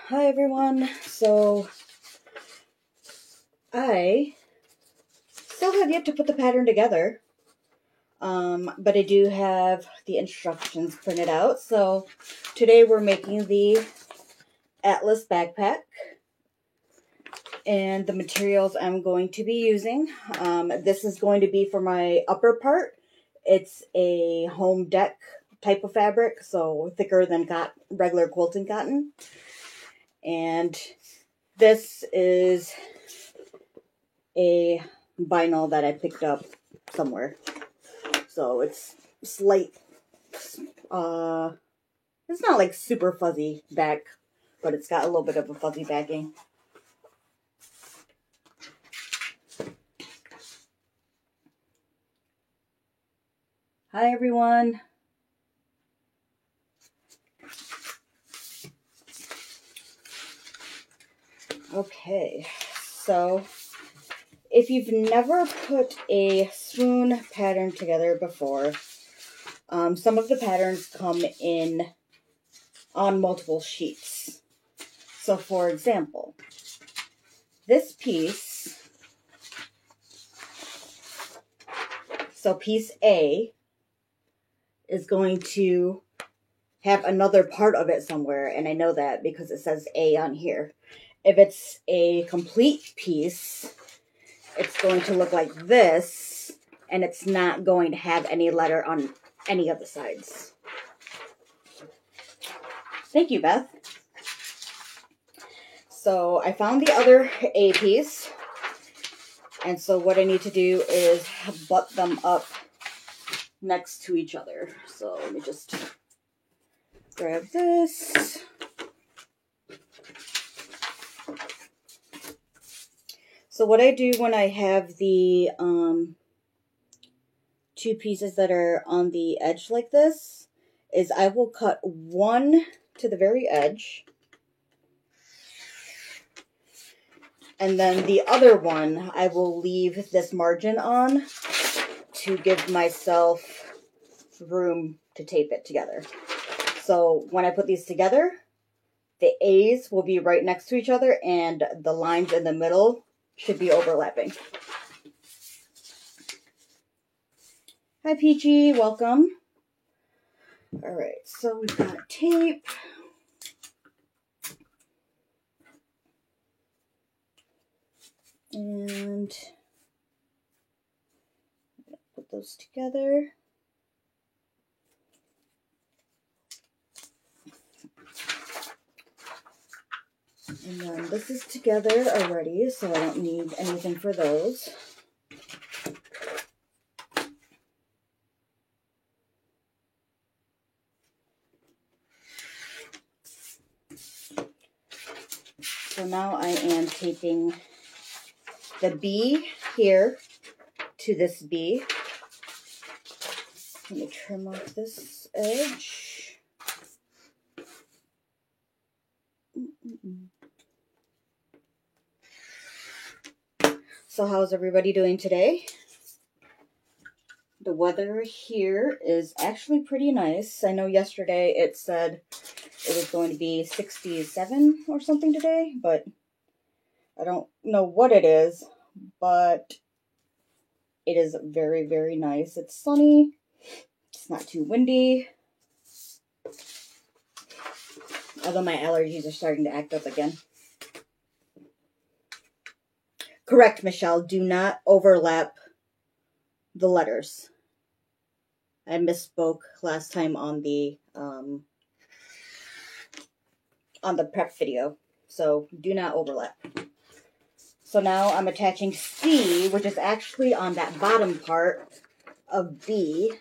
Hi everyone. So I still have yet to put the pattern together, but I do have the instructions printed out. So today we're making the Atlas backpack, and the materials I'm going to be using. This is going to be for my upper part. It's a home deck type of fabric, so thicker than regular quilting cotton. And this is a vinyl that I picked up somewhere. So it's slight, it's not like super fuzzy back, but it's got a little bit of a fuzzy backing. Hi everyone. Okay, so if you've never put a swoon pattern together before, some of the patterns come in on multiple sheets. So for example, this piece, so piece A is going to have another part of it somewhere, and I know that because it says A on here. If it's a complete piece, it's going to look like this, and it's not going to have any letter on any of the sides. Thank you, Beth. So I found the other A piece, and so what I need to do is butt them up next to each other. So let me just grab this. So what I do when I have the two pieces that are on the edge like this is I will cut one to the very edge, and then the other one I will leave this margin on to give myself room to tape it together. So when I put these together, the A's will be right next to each other and the lines in the middle should be overlapping. Hi Peachy, welcome. All right, so we've got tape. And put those together. And then this is together already, so I don't need anything for those. So now I am taping the B here to this B. Let me trim off this edge. So how's everybody doing today? The weather here is actually pretty nice. I know yesterday it said it was going to be 67 or something today, but I don't know what it is, but it is very, very nice. It's sunny. It's not too windy. Although my allergies are starting to act up again. Correct, Michelle. Do not overlap the letters. I misspoke last time on the prep video. So do not overlap. So now I'm attaching C, which is actually on that bottom part of B.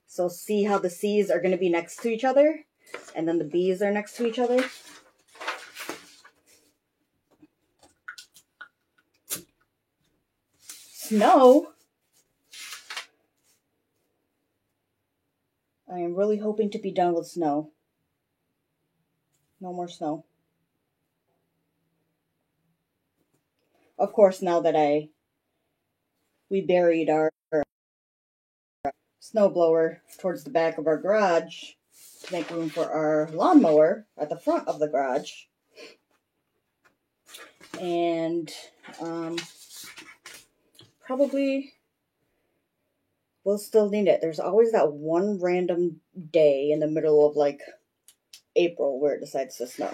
So see how the C's are going to be next to each other? And then the B's are next to each other? Snow? I am really hoping to be done with snow. No more snow. Of course, now that we buried our snowblower towards the back of our garage to make room for our lawnmower at the front of the garage. And probably we'll still need it. There's always that one random day in the middle of like April where it decides to snow.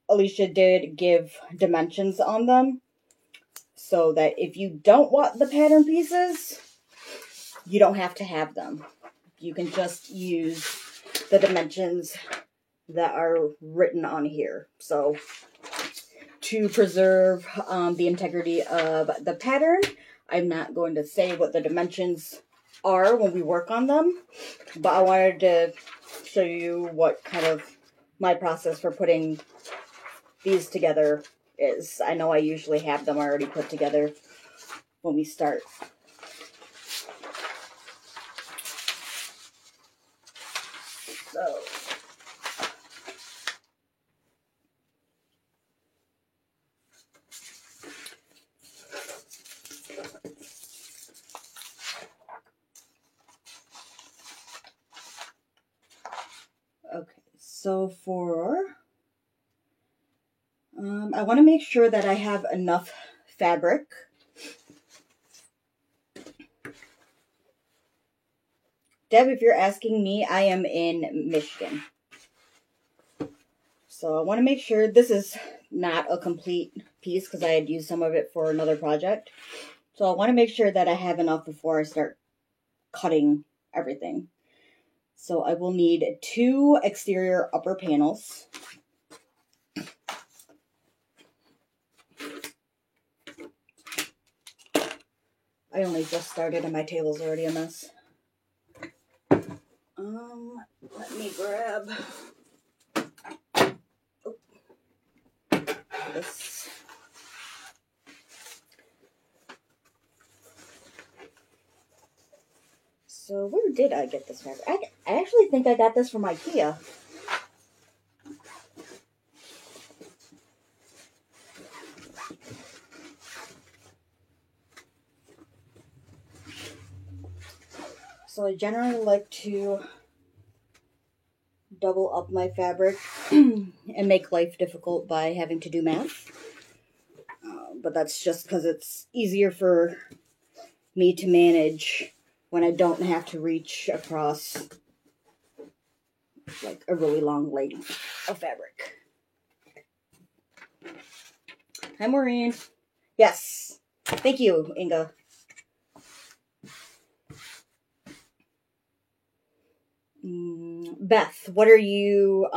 Alicia did give dimensions on them so that if you don't want the pattern pieces, you don't have to have them. You can just use the dimensions that are written on here. So to preserve the integrity of the pattern, I'm not going to say what the dimensions are when we work on them, but I wanted to show you what kind of my process for putting these together is. I know I usually have them already put together when we start. So okay, so for I want to make sure that I have enough fabric. Deb, if you're asking me, I am in Michigan. So I want to make sure this is not a complete piece because I had used some of it for another project. So I want to make sure that I have enough before I start cutting everything. So I will need 2 exterior upper panels. I only just started and my table's already a mess. Let me grab this. So where did I get this fabric? I actually think I got this from IKEA. So I generally like to double up my fabric and make life difficult by having to do math. But that's just because it's easier for me to manage when I don't have to reach across like a really long length of fabric. Hi, Maureen. Yes. Thank you, Inga. Beth, what are you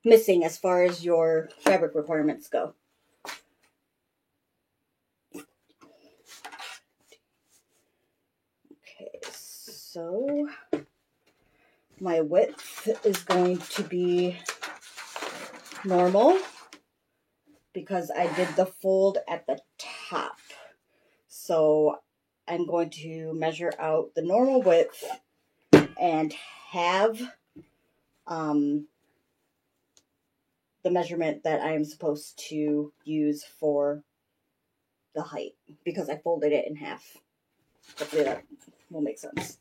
missing as far as your fabric requirements go? Okay, so my width is going to be normal because I did the fold at the top. So I'm going to measure out the normal width and have the measurement that I am supposed to use for the height because I folded it in half. Hopefully that will make sense.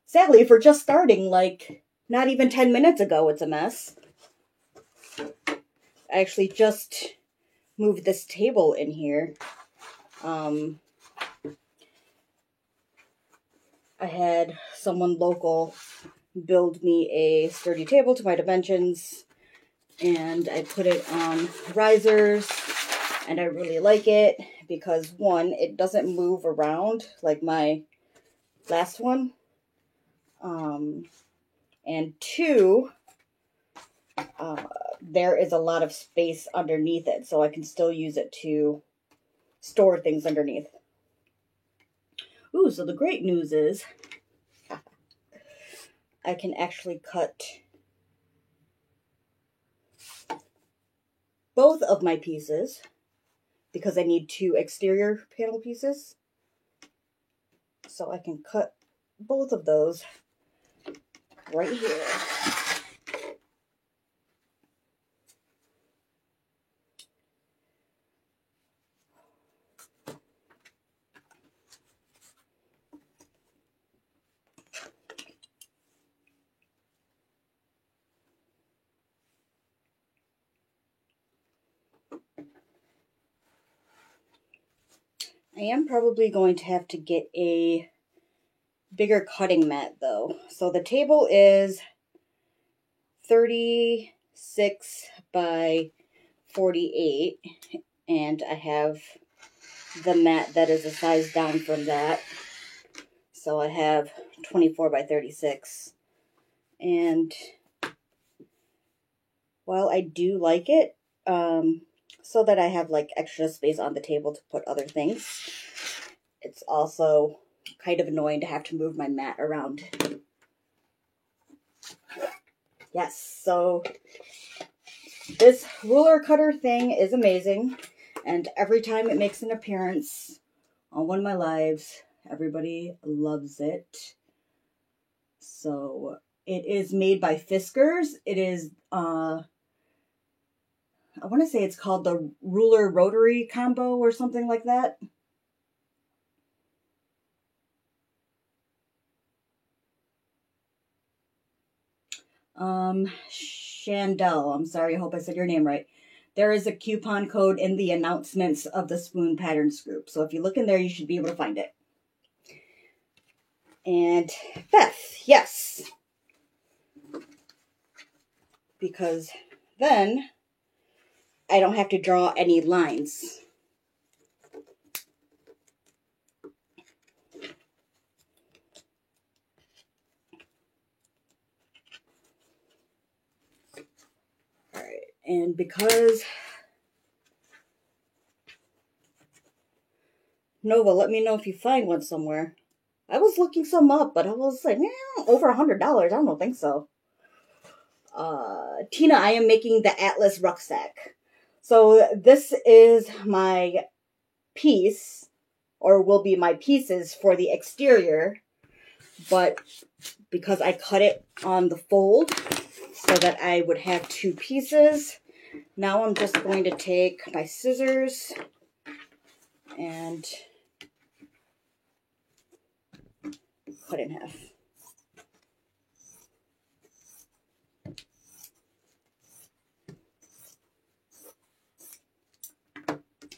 Sadly, for just starting, like, not even 10 minutes ago, it's a mess. I actually just moved this table in here. I had someone local build me a sturdy table to my dimensions, and I put it on risers, and I really like it because, one, it doesn't move around like my last one, and 2, there is a lot of space underneath it, so I can still use it to store things underneath. Ooh, so the great news is I can actually cut both of my pieces because I need 2 exterior panel pieces. So I can cut both of those right here. I am probably going to have to get a bigger cutting mat though. So the table is 36 by 48, and I have the mat that is a size down from that. So I have 24 by 36. And while I do like it, so that I have like extra space on the table to put other things, it's also kind of annoying to have to move my mat around. Yes, so this ruler cutter thing is amazing, and every time it makes an appearance on one of my lives, everybody loves it. So it is made by Fiskars. It is, I want to say it's called the Ruler Rotary Combo or something like that. Chandel, I'm sorry, I hope I said your name right. There is a coupon code in the announcements of the Spoon Patterns group. So if you look in there, you should be able to find it. And Beth, yes. Because then I don't have to draw any lines. All right, and because Nova, let me know if you find one somewhere. I was looking some up, but I was like, over $100. I don't think so. Tina, I am making the Atlas rucksack. So this is my piece, or will be my pieces for the exterior, but because I cut it on the fold so that I would have two pieces, now I'm just going to take my scissors and cut in half.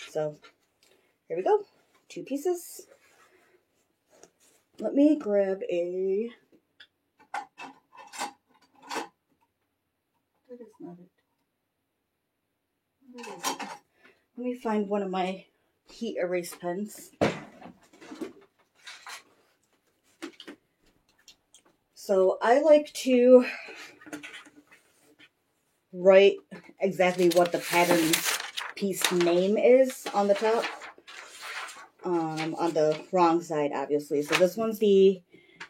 So here we go, two pieces. Let me grab a, that is not it. What is it? Let me find one of my heat erase pens. So I like to write exactly what the pattern piece name is on the top. On the wrong side, obviously. So this one's the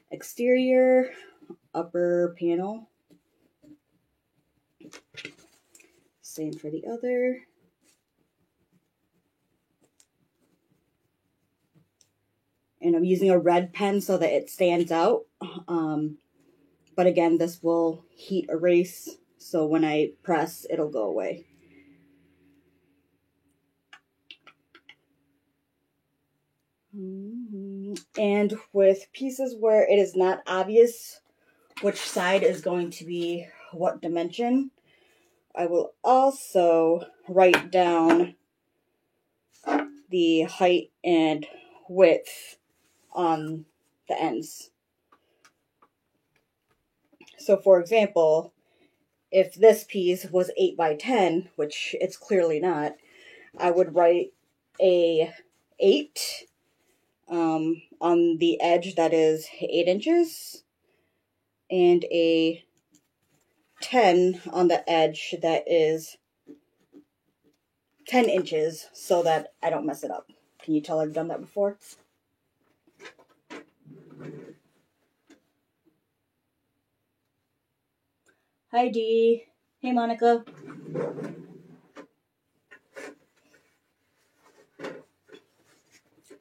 exterior upper panel. Same for the other. And I'm using a red pen so that it stands out. But again, this will heat erase, so when I press, it'll go away. And with pieces where it is not obvious which side is going to be what dimension, I will also write down the height and width on the ends. So for example, if this piece was 8 by 10, which it's clearly not, I would write a 8 on the edge that is 8 inches, and a 10 on the edge that is 10 inches, so that I don't mess it up. Can you tell I've done that before? Hi, Dee. Hey, Monica.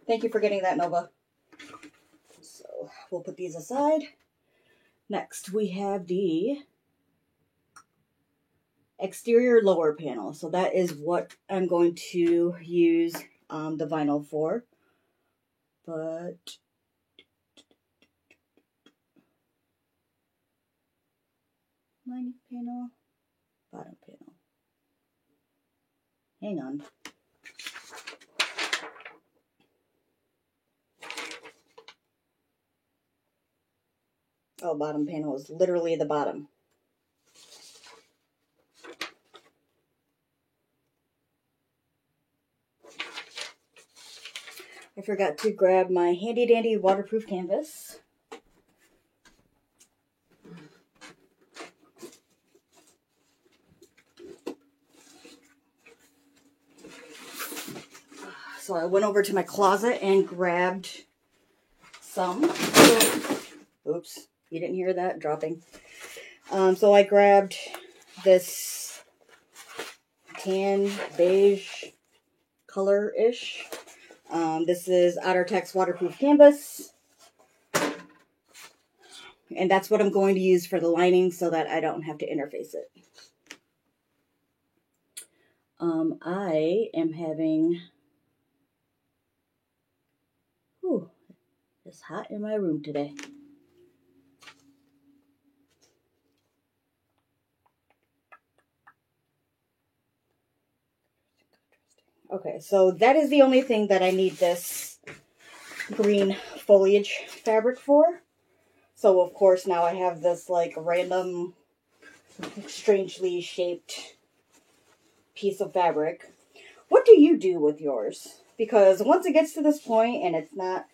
Thank you for getting that, Nova. So we'll put these aside. Next, we have the exterior lower panel. So that is what I'm going to use the vinyl for. But lining panel, bottom panel. Hang on. Oh, bottom panel is literally the bottom. I forgot to grab my handy dandy waterproof canvas. So I went over to my closet and grabbed some. Oops, you didn't hear that dropping. So I grabbed this tan beige color-ish. This is OtterTex waterproof canvas. And that's what I'm going to use for the lining so that I don't have to interface it. I am having... Whew, it's hot in my room today. Okay, so that is the only thing that I need this green foliage fabric for. So of course now I have this like random, strangely shaped piece of fabric. What do you do with yours? Because once it gets to this point and it's not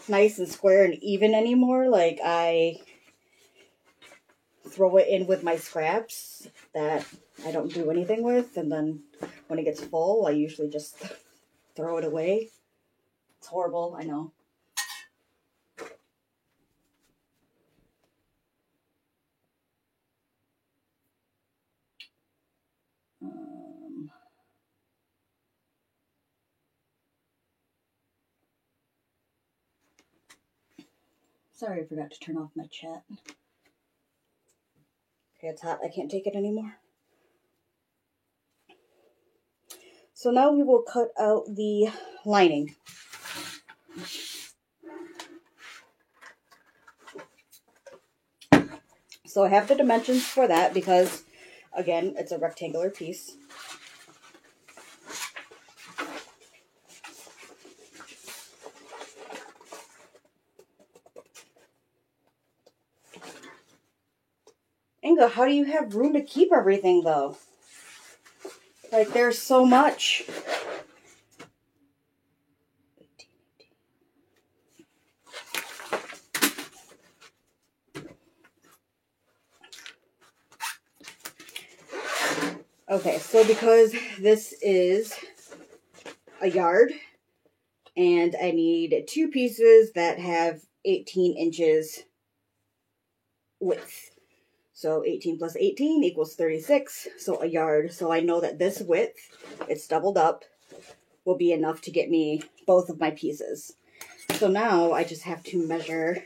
nice and square and even anymore, like I throw it in with my scraps that I don't do anything with, and then when it gets full I usually just throw it away. It's horrible, I know. Sorry, I forgot to turn off my chat. Okay, it's hot. I can't take it anymore. So now we will cut out the lining. So I have the dimensions for that because, again, it's a rectangular piece. Inga, how do you have room to keep everything, though? Like, there's so much. Okay, so because this is a yard, and I need two pieces that have 18 inches width. So 18 plus 18 equals 36, so a yard. So I know that this width, it's doubled up, will be enough to get me both of my pieces. So now I just have to measure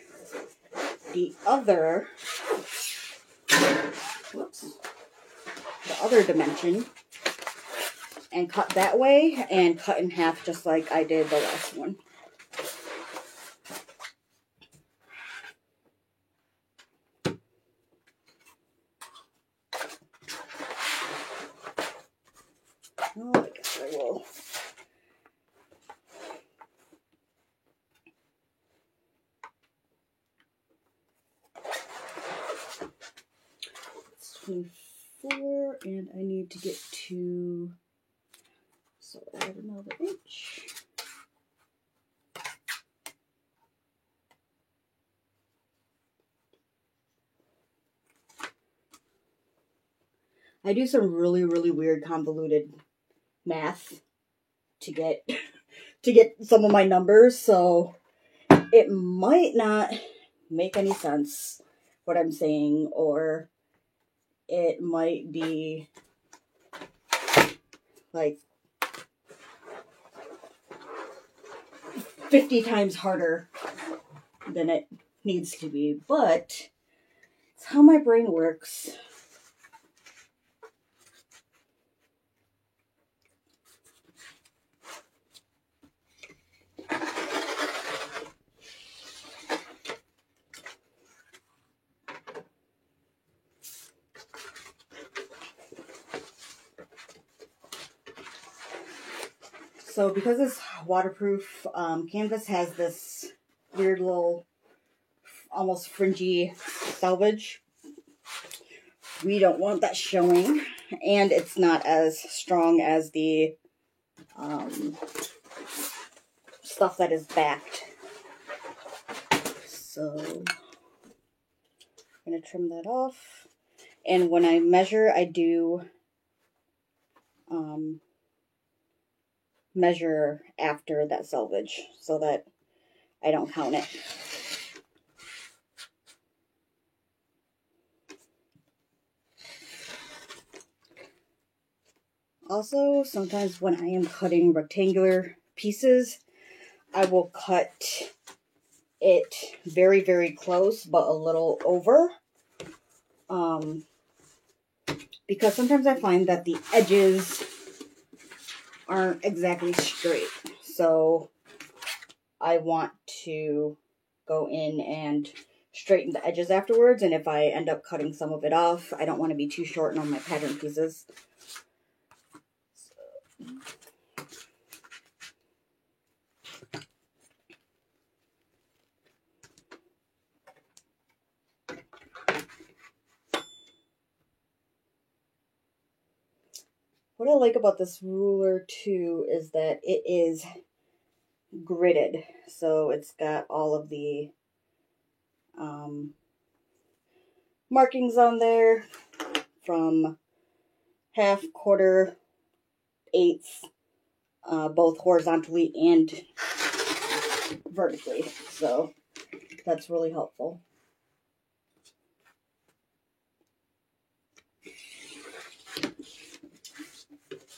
the other, the other dimension and cut that way and cut in half just like I did the last one. Oh, I guess I will. It's 24, and I need to get to, so add another inch. I do some really, really weird convoluted math to get some of my numbers, so it might not make any sense what I'm saying, or it might be like 50 times harder than it needs to be, but it's how my brain works. So because it's waterproof, canvas has this weird little almost fringy selvage. We don't want that showing, and it's not as strong as the stuff that is backed. So I'm going to trim that off. And when I measure, I do measure after that selvage so that I don't count it. Also, sometimes when I am cutting rectangular pieces, I will cut it very, very close, but a little over. Because sometimes I find that the edges aren't exactly straight. So I want to go in and straighten the edges afterwards. And if I end up cutting some of it off, I don't want to be too short on my pattern pieces. What I like about this ruler too is that it is gridded. So it's got all of the markings on there from half, quarter, eighths, both horizontally and vertically. So that's really helpful.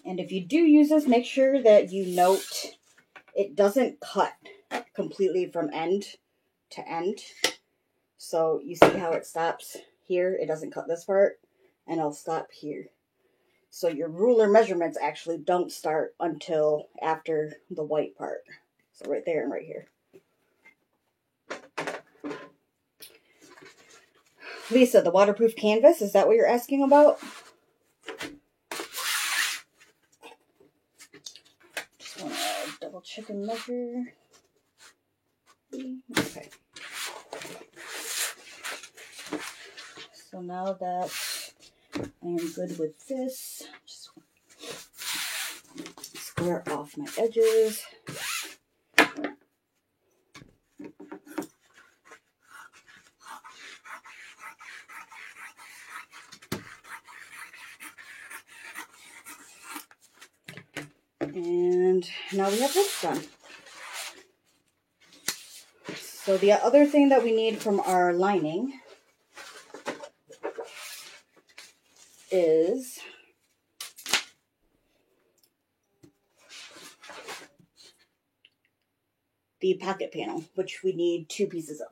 And if you do use this, make sure that you note it doesn't cut completely from end to end. So you see how it stops here? It doesn't cut this part, and I'll stop here. So your ruler measurements actually don't start until after the white part. So right there and right here. Lisa, the waterproof canvas, is that what you're asking about? Just want to double check and measure. Okay. So now that I am good with this, just square off my edges. And now we have this done. So the other thing that we need from our lining is the pocket panel, which we need 2 pieces of.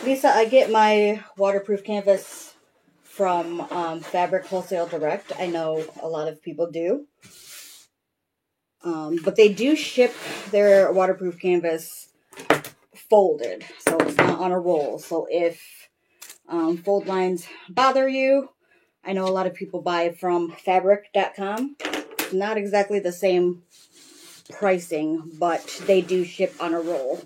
Lisa, I get my waterproof canvas from Fabric Wholesale Direct. I know a lot of people do. But they do ship their waterproof canvas folded, so it's not on a roll. So if fold lines bother you, I know a lot of people buy from fabric.com. It's not exactly the same pricing, but they do ship on a roll.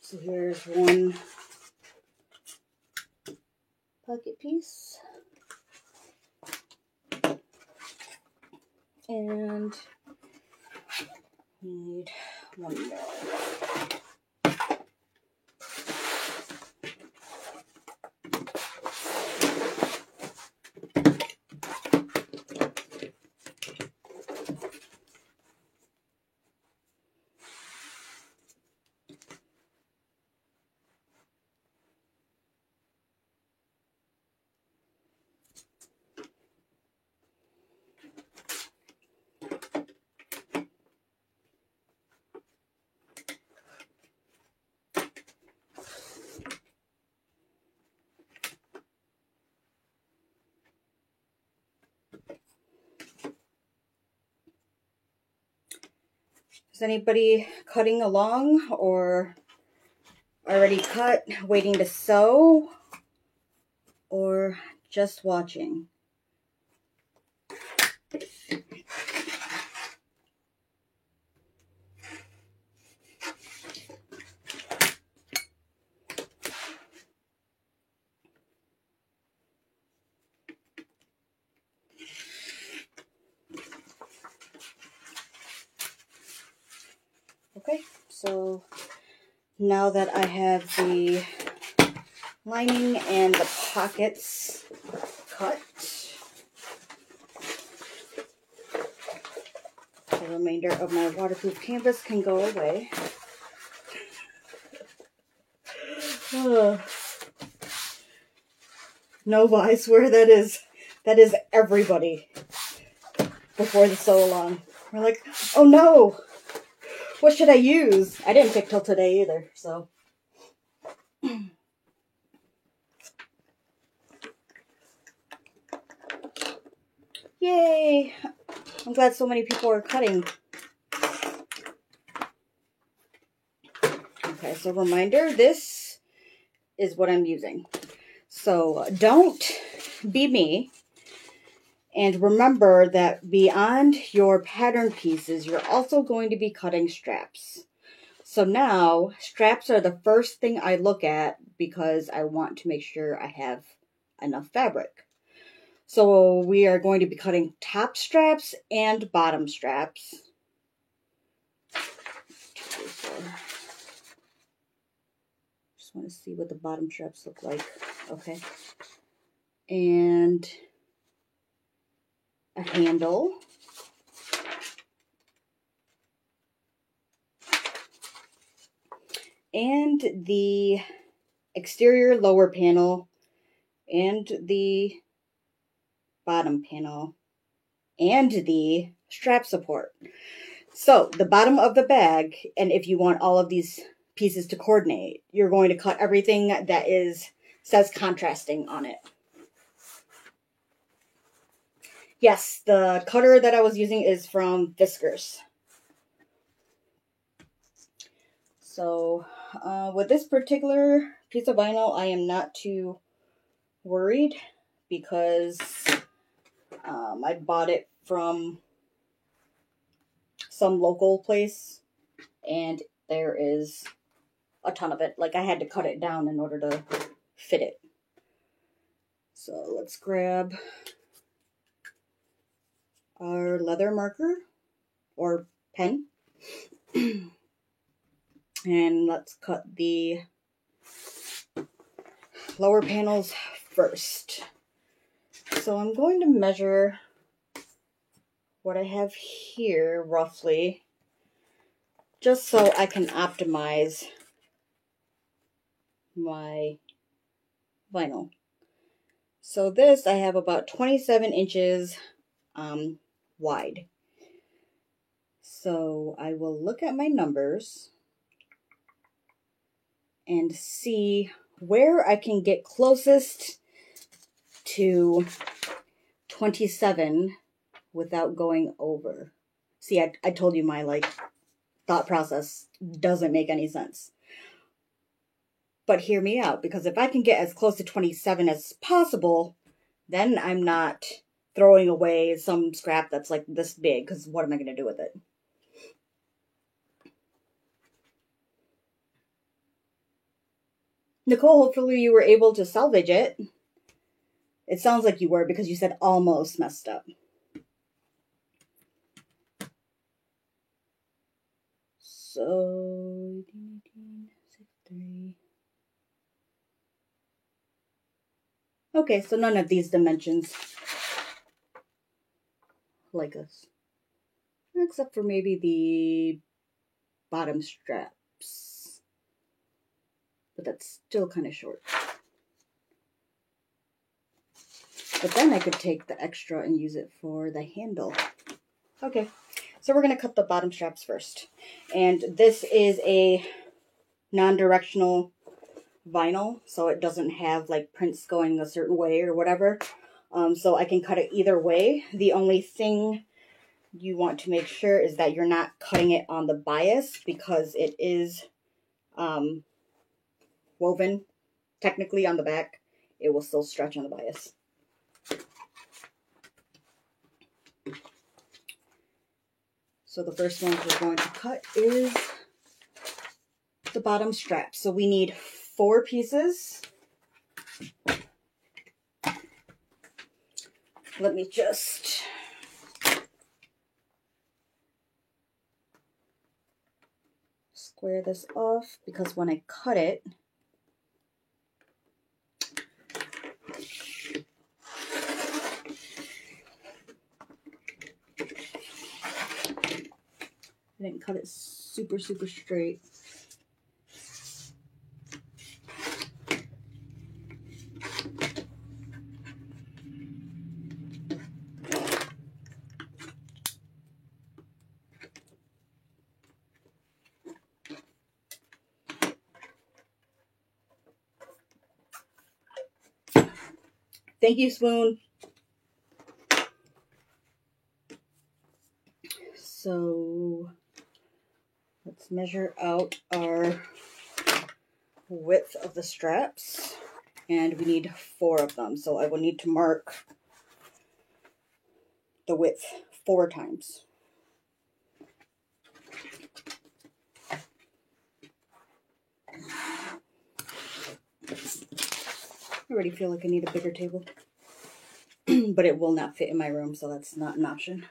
So here's one pocket piece. And need one more. Is anybody cutting along or already cut, waiting to sew, or just watching? Okay, so now that I have the lining and the pockets cut, the remainder of my waterproof canvas can go away. Nova, I swear that is everybody before the sew along. We're like, oh no, what should I use? I didn't pick till today either, so. Yay! I'm glad so many people are cutting. Okay, so reminder, this is what I'm using. So don't be me. And remember that beyond your pattern pieces, you're also going to be cutting straps. So now, straps are the first thing I look at because I want to make sure I have enough fabric. So we are going to be cutting top straps and bottom straps. Just want to see what the bottom straps look like. Okay. And a handle. And the exterior lower panel and the bottom panel and the strap support. So the bottom of the bag, and if you want all of these pieces to coordinate, you're going to cut everything that says contrasting on it. Yes, the cutter that I was using is from Fiskars. So with this particular piece of vinyl, I am not too worried because I bought it from some local place and there is a ton of it. Like I had to cut it down in order to fit it. So let's grab our leather marker or pen and let's cut the lower panels first. So I'm going to measure what I have here roughly, just so I can optimize my vinyl. So this I have about 27 inches wide. So I will look at my numbers and see where I can get closest to 27 without going over. See, I told you my thought process doesn't make any sense. But hear me out, because if I can get as close to 27 as possible, then I'm not throwing away some scrap that's like this big, because what am I going to do with it? Nicole, hopefully you were able to salvage it. It sounds like you were because you said almost messed up. So, 3. Okay, so none of these dimensions like us. Except for maybe the bottom straps. But that's still kind of short. But then I could take the extra and use it for the handle. Okay, so we're going to cut the bottom straps first. And this is a non-directional vinyl, so it doesn't have like prints going a certain way or whatever. So I can cut it either way. The only thing you want to make sure is that you're not cutting it on the bias, because it is woven technically on the back. It will still stretch on the bias. So the first one we're going to cut is the bottom strap. So we need 4 pieces. Let me just square this off, because when I cut it, I didn't cut it super straight. Thank you, Swoon. So let's measure out our width of the straps, and we need 4 of them. So I will need to mark the width 4 times. I already feel like I need a bigger table, but it will not fit in my room, so that's not an option.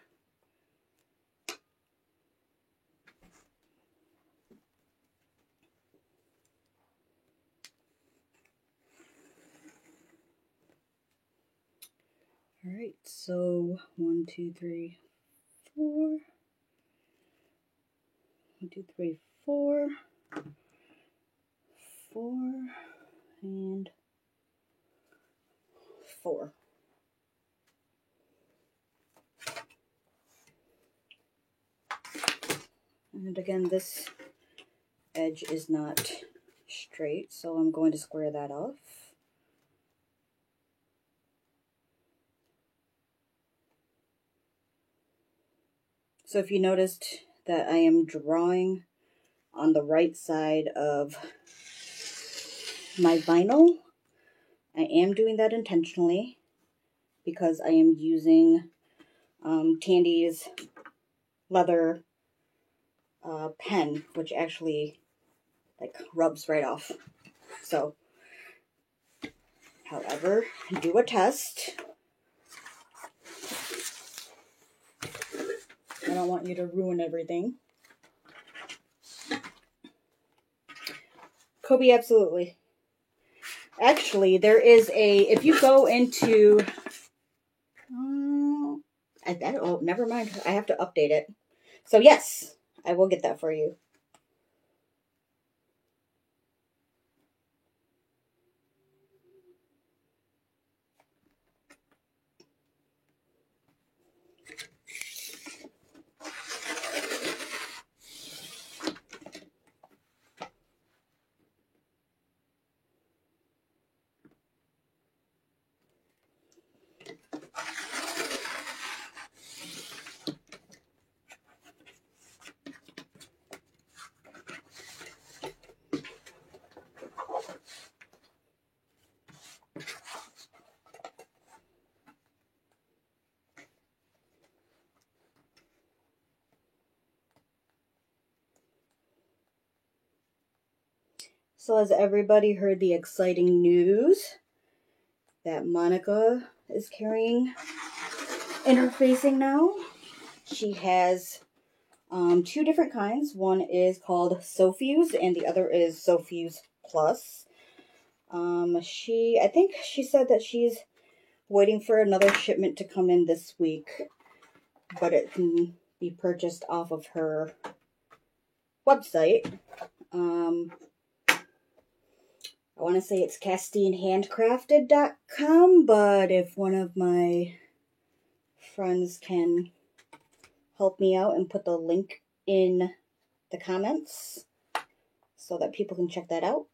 All right, so 1, 2, 3, 4. 1, 2, 3, 4. 4 and 4. And again, this edge is not straight, so I'm going to square that off. So if you noticed that I am drawing on the right side of my vinyl, I am doing that intentionally because I am using Tandy's leather pen, which actually like rubs right off. So, however, do a test. I don't want you to ruin everything. Kobe, absolutely. Actually, there is a, if you go into, oh, never mind. I have to update it. So yes, I will get that for you. So has everybody heard the exciting news that Monica is carrying interfacing now? She has two different kinds. One is called SoFuse and the other is SoFuse Plus. I think she said that she's waiting for another shipment to come in this week, but it can be purchased off of her website. I want to say it's CastineHandcrafted.com, but if one of my friends can help me out and put the link in the comments so that people can check that out.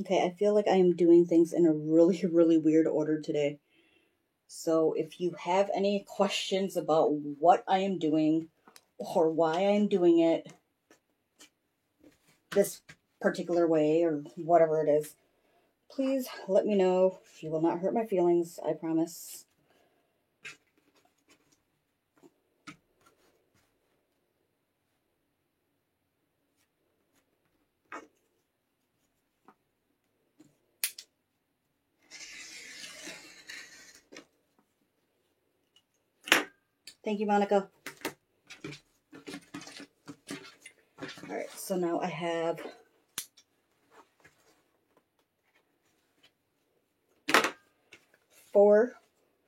Okay, I feel like I am doing things in a really, really weird order today. So if you have any questions about what I am doing or why I'm doing it this particular way or whatever it is, please let me know. You will not hurt my feelings, I promise. Thank you, Monica. Alright, so now I have 4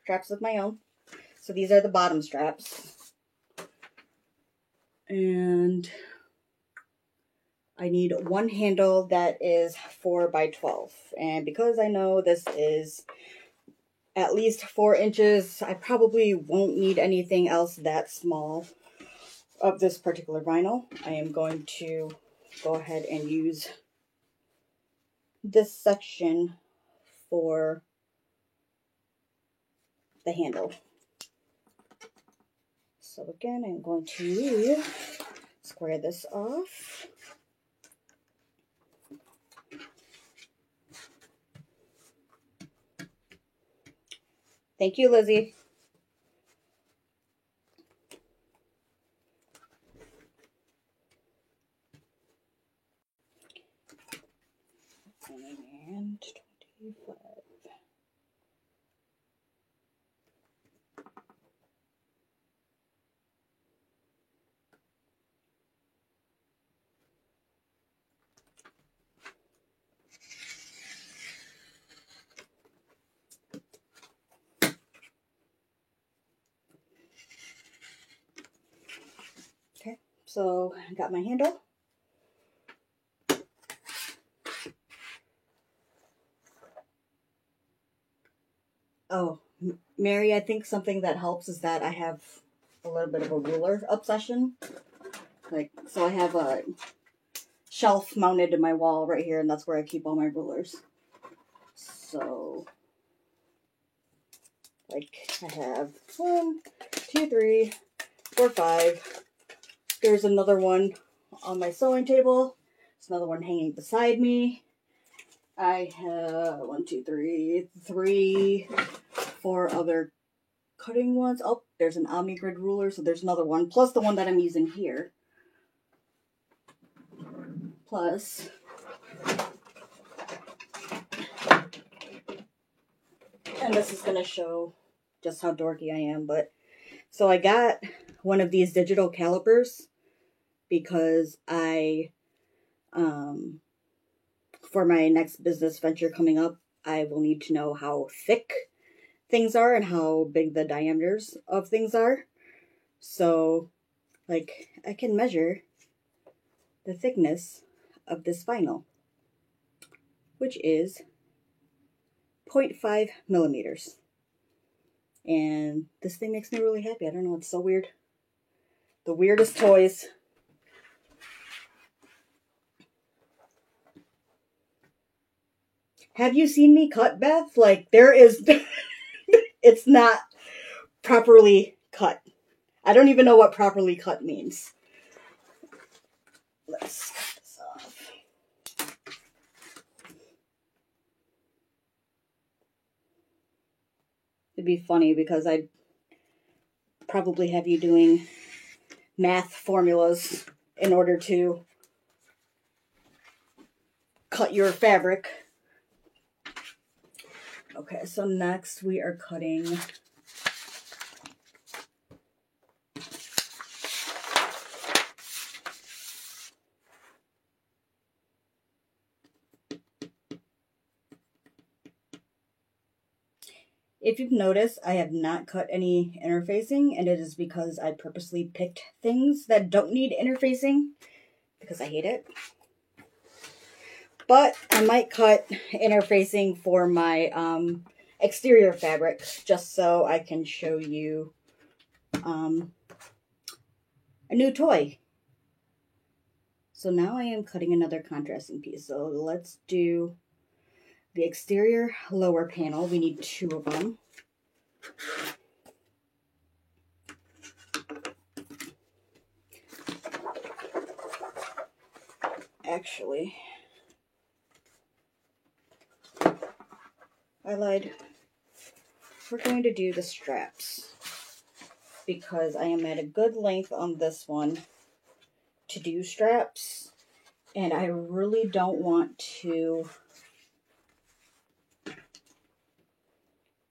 straps of my own. So these are the bottom straps. And I need one handle that is 4 by 12. And because I know this is at least 4 inches, I probably won't need anything else that small of this particular vinyl. I am going to go ahead and use this section for the handle. So again, I'm going to square this off. Thank you, Lizzie. And 25. Okay, so I got my handle. Oh, Mary, I think something that helps is that I have a little bit of a ruler obsession. So I have a shelf mounted to my wall right here, and that's where I keep all my rulers. So, I have 1, 2, 3, 4, 5. There's another one on my sewing table. There's another one hanging beside me. I have 1, 2, 3, 4 other cutting ones. Oh, there's an OmniGrid ruler, so there's another one, plus the one that I'm using here. Plus, and this is going to show just how dorky I am, but so I got one of these digital calipers because for my next business venture coming up, I will need to know how thick things are and how big the diameters of things are. So, I can measure the thickness of this vinyl, which is 0.5 millimeters. And this thing makes me really happy. I don't know, it's so weird. The weirdest toys. Have you seen me cut, Beth? Like, there is, it's not properly cut. I don't even know what properly cut means. Let's cut this off. It'd be funny because I'd probably have you doing math formulas in order to cut your fabric. Okay, so next we are cutting If you've noticed, I have not cut any interfacing, and it is because I purposely picked things that don't need interfacing because I hate it. But I might cut interfacing for my exterior fabric just so I can show you a new toy. So now I am cutting another contrasting piece. So let's do the exterior lower panel. We need 2 of them. Actually, I lied. We're going to do the straps because I am at a good length on this one to do straps, and I really don't want to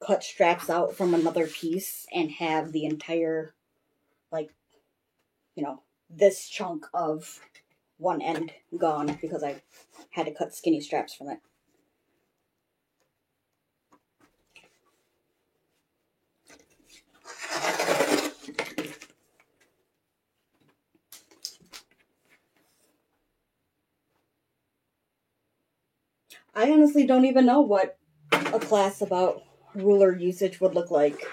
cut straps out from another piece and have the entire, like, you know, this chunk of one end gone because I had to cut skinny straps from it. I honestly don't even know what a class about ruler usage would look like.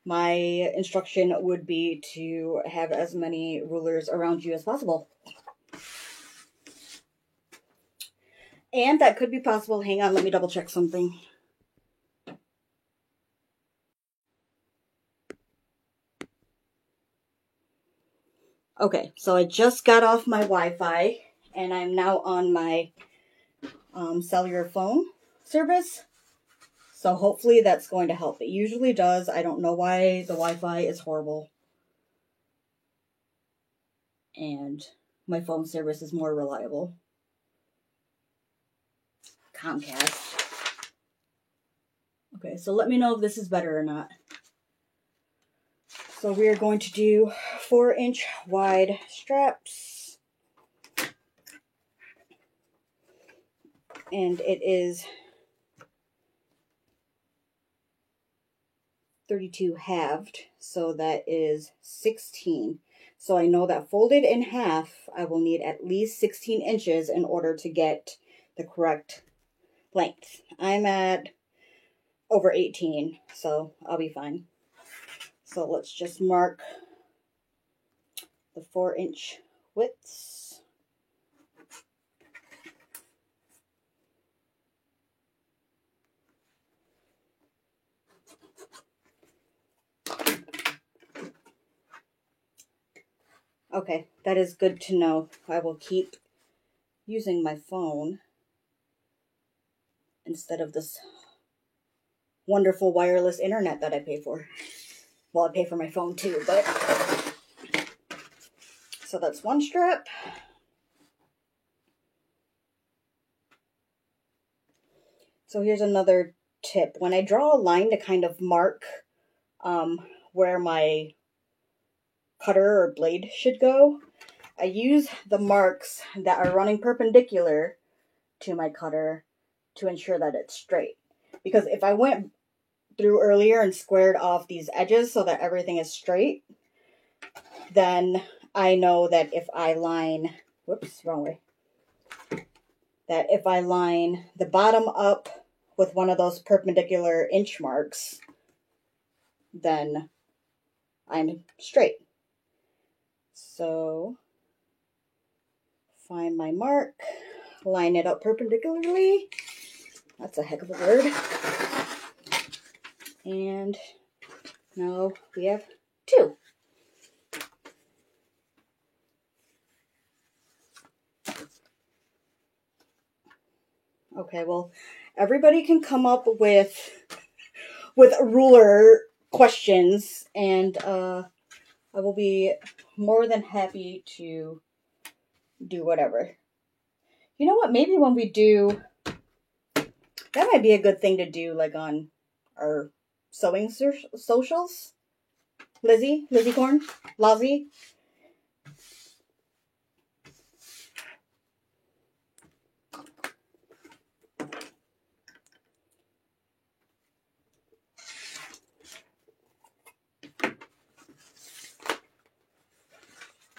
My instruction would be to have as many rulers around you as possible. And that could be possible. Hang on, let me double check something. Okay, so I just got off my Wi-Fi and I'm now on my cellular phone service. So hopefully that's going to help. It usually does. I don't know why the Wi-Fi is horrible. And my phone service is more reliable. Comcast. Okay, so let me know if this is better or not. So we are going to do 4-inch wide straps. And it is 32 halved, so that is 16. So I know that folded in half, I will need at least 16 inches in order to get the correct length. I'm at over 18, so I'll be fine. So let's just mark the 4-inch widths. Okay, that is good to know. I will keep using my phone instead of this wonderful wireless internet that I pay for. Well, I pay for my phone too, but... So that's one strap. So here's another tip. When I draw a line to kind of mark where my cutter or blade should go, I use the marks that are running perpendicular to my cutter to ensure that it's straight. Because if I went through earlier and squared off these edges so that everything is straight, then I know that if I line, whoops, wrong way, that if I line the bottom up with one of those perpendicular inch marks, then I'm straight. So find my mark, line it up perpendicularly, That's a heck of a word. And now we have 2. Okay, well, everybody can come up with ruler questions, and I will be more than happy to do whatever. You know what? Maybe when we do, that might be a good thing to do, like on our sewing socials. Lizzie Corn, Lozzie.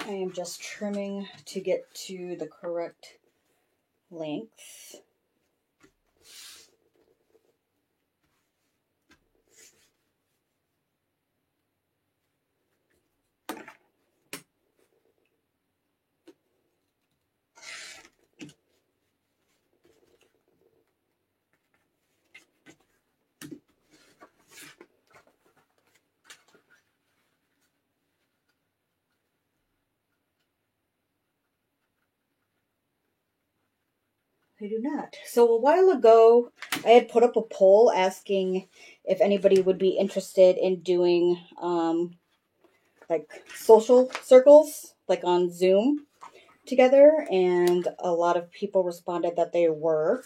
I am just trimming to get to the correct length. I do not. So a while ago, I had put up a poll asking if anybody would be interested in doing like social circles, like on Zoom together, and a lot of people responded that they were.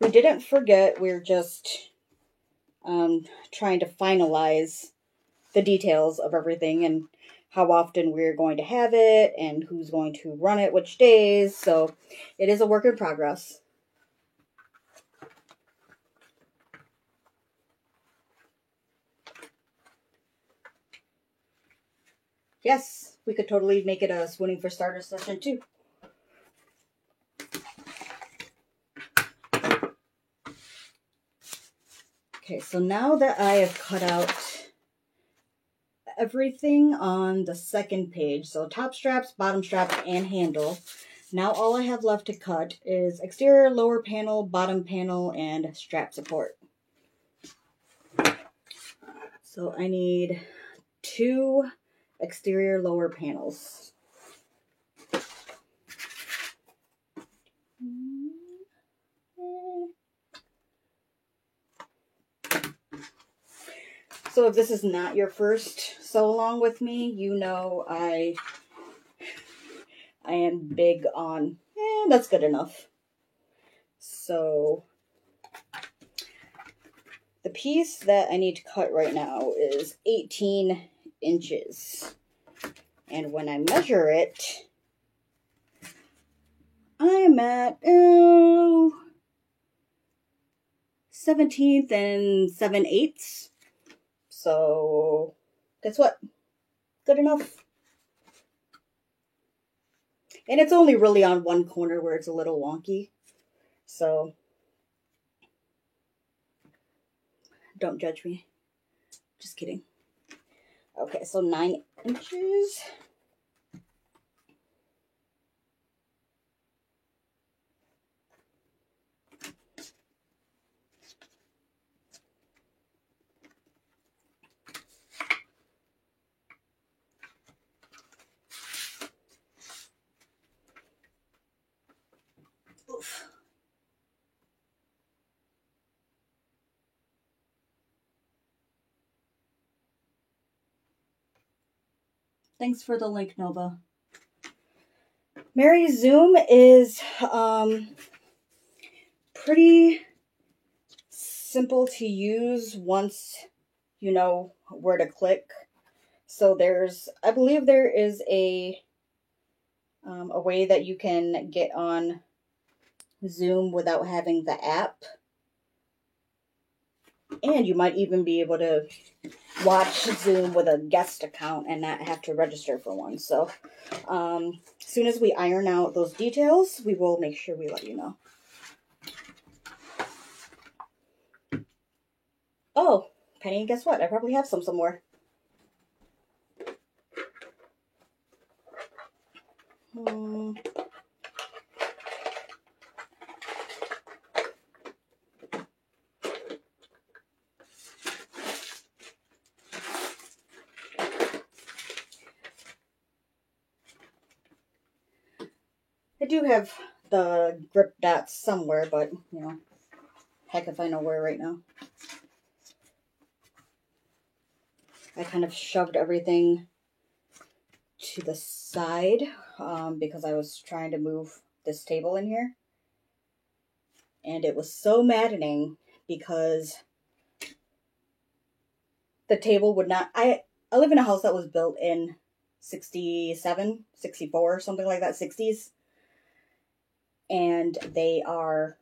We didn't forget, we're just trying to finalize the details of everything and how often we're going to have it and who's going to run it which days. So it is a work in progress. Yes, we could totally make it a Swooning for Starters session too. Okay, so now that I have cut out everything on the second page, so top straps, bottom straps, and handle, now all I have left to cut is exterior, lower panel, bottom panel, and strap support. So I need 2 exterior lower panels. So if this is not your first sew along with me, you know I am big on, that's good enough. So the piece that I need to cut right now is 18 inches. And when I measure it, I'm at 17th and 7/8. So guess what? Good enough. And it's only really on one corner where it's a little wonky. So don't judge me. Just kidding. Okay, so 9 inches. Oof. Thanks for the link, Nova. Mary, Zoom is pretty simple to use once you know where to click. So I believe there is a way that you can get on Zoom without having the app. And you might even be able to watch Zoom with a guest account and not have to register for one. So as soon as we iron out those details, we will make sure we let you know. Oh, Penny, guess what? I probably have some somewhere. I do have the grip dots somewhere, but, you know, heck if I know where right now. I kind of shoved everything to the side because I was trying to move this table in here. And it was so maddening because the table would not... I live in a house that was built in 67, 64, something like that, 60s. And they are...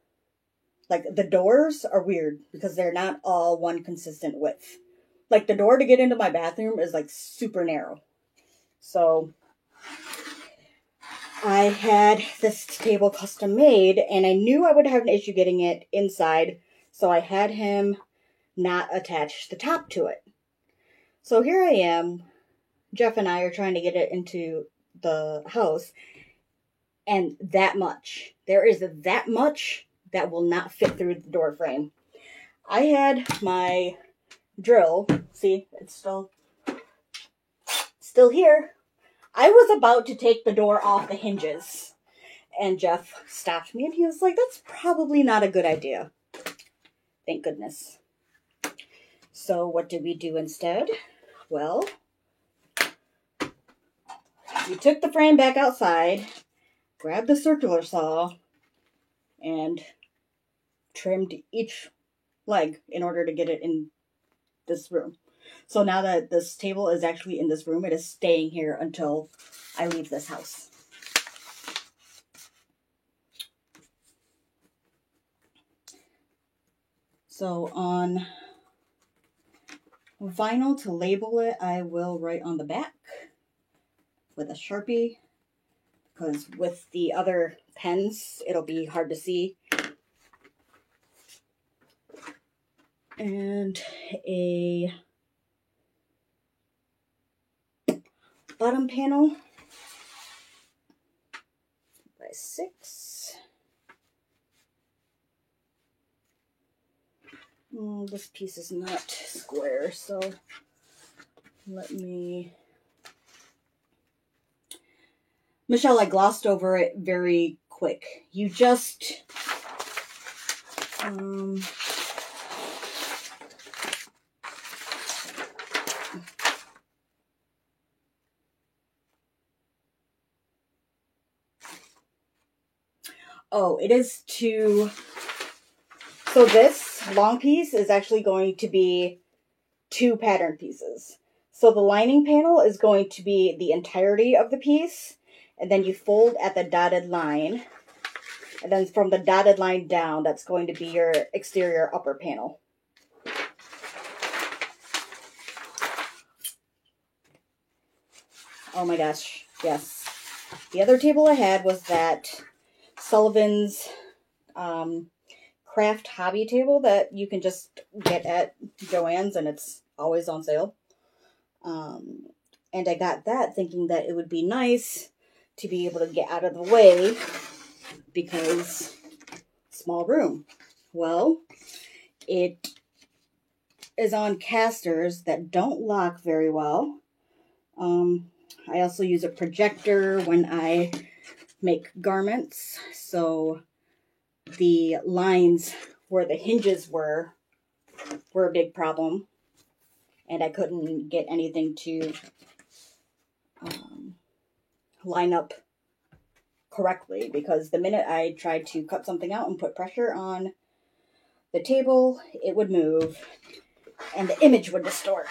like, the doors are weird because they're not all one consistent width. Like, the door to get into my bathroom is, like, super narrow. So, I had this table custom made, and I knew I would have an issue getting it inside, so I had him not attach the top to it. So here I am, Jeff and I are trying to get it into the house, and that much. There is that much that will not fit through the door frame. I had my drill, see, it's still here. I was about to take the door off the hinges, and Jeff stopped me, and he was like, that's probably not a good idea. Thank goodness. So what did we do instead? Well, we took the frame back outside, grabbed the circular saw, and trimmed each leg in order to get it in this room. So now that this table is actually in this room, it is staying here until I leave this house. So on vinyl to label it, I will write on the back with a Sharpie, because with the other pens, it'll be hard to see. And a bottom panel by 6. This piece is not square, so let me... Michelle, I glossed over it very quick. You just... Oh, it is to... So this long piece is actually going to be 2 pattern pieces. So the lining panel is going to be the entirety of the piece, and then you fold at the dotted line, and then from the dotted line down, that's going to be your exterior upper panel. Oh my gosh, yes. The other table I had was that Sullivan's craft hobby table that you can just get at Joann's, and it's always on sale. And I got that thinking that it would be nice to be able to get out of the way because small room. Well, it is on casters that don't lock very well. I also use a projector when I make garments, so the lines where the hinges were a big problem, and I couldn't get anything to line up correctly, because the minute I tried to cut something out and put pressure on the table, it would move and the image would distort.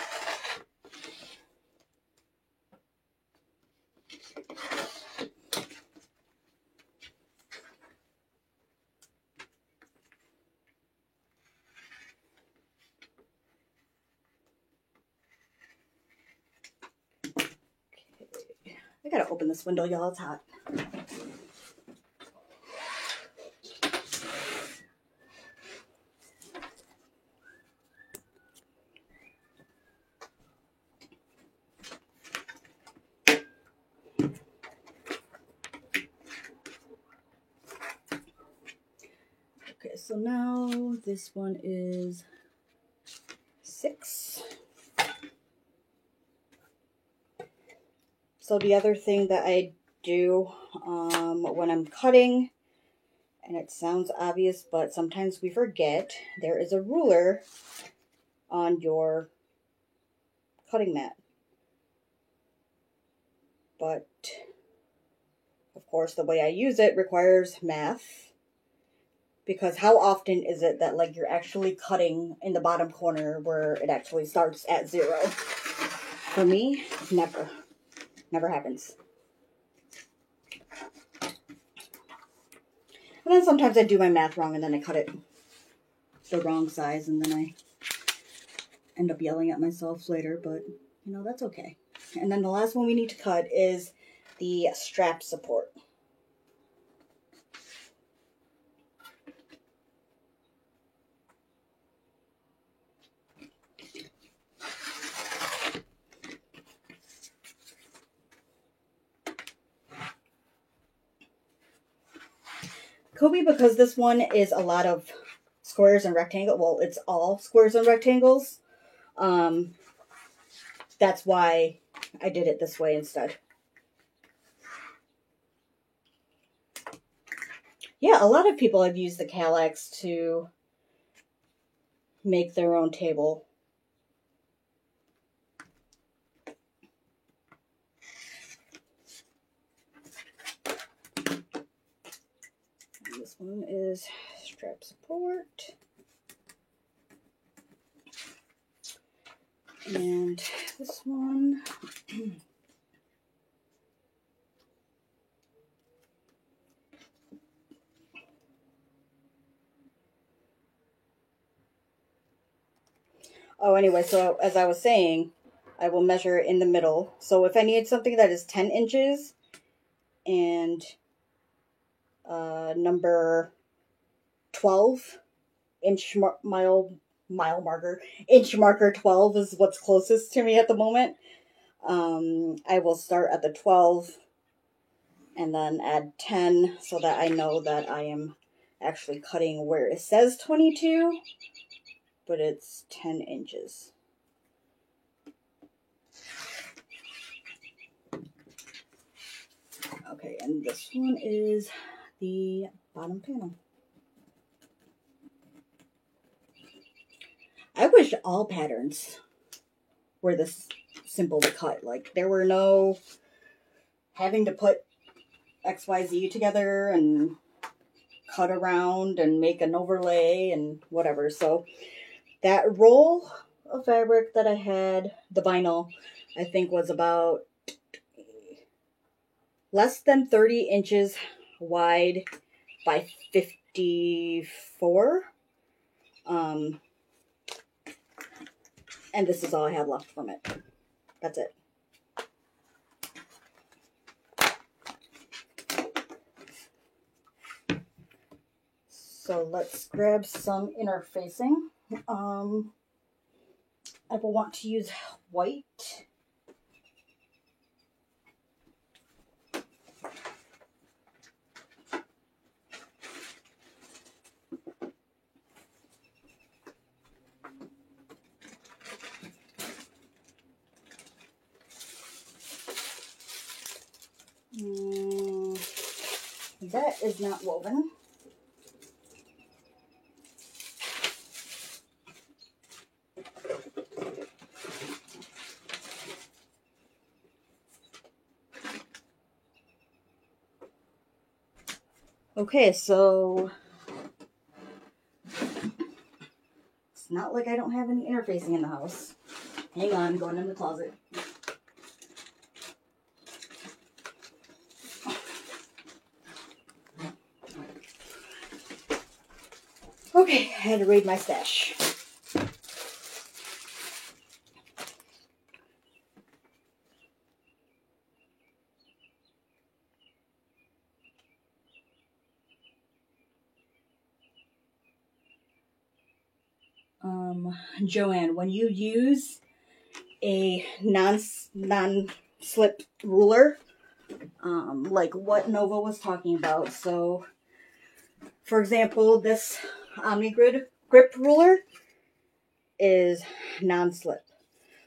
I gotta open this window, y'all. It's hot. Okay, so now this one is 6. So the other thing that I do when I'm cutting, and it sounds obvious, but sometimes we forget, there is a ruler on your cutting mat. But, of course, the way I use it requires math. Because how often is it that, like, you're actually cutting in the bottom corner where it actually starts at 0? For me, never. Never happens. And then sometimes I do my math wrong and then I cut it the wrong size and then I end up yelling at myself later, but you know, that's okay. And then the last one we need to cut is the strap support. Kobe, because this one is a lot of squares and rectangles. Well, it's all squares and rectangles. That's why I did it this way instead. Yeah, a lot of people have used the Kallax to make their own table. This one is strap support. And this one oh, anyway, so as I was saying, I will measure in the middle. So if I need something that is 10 inches and number 12 inch mile marker, inch marker 12 is what's closest to me at the moment. I will start at the 12 and then add 10 so that I know that I am actually cutting where it says 22, but it's 10 inches. Okay, and this one is the bottom panel. I wish all patterns were this simple to cut. Like, there were no having to put XYZ together and cut around and make an overlay and whatever. So that roll of fabric that I had, the vinyl, I think was about less than 30 inches wide by 54. And this is all I have left from it. That's it. So let's grab some interfacing. I will want to use white. That is not woven. Okay, so it's not like I don't have any interfacing in the house. Hang on, I'm going in the closet. Okay, I had to raid my stash. Joanne, when you use a non-slip ruler, like what Nova was talking about. So, for example, this OmniGrid grip ruler is non-slip.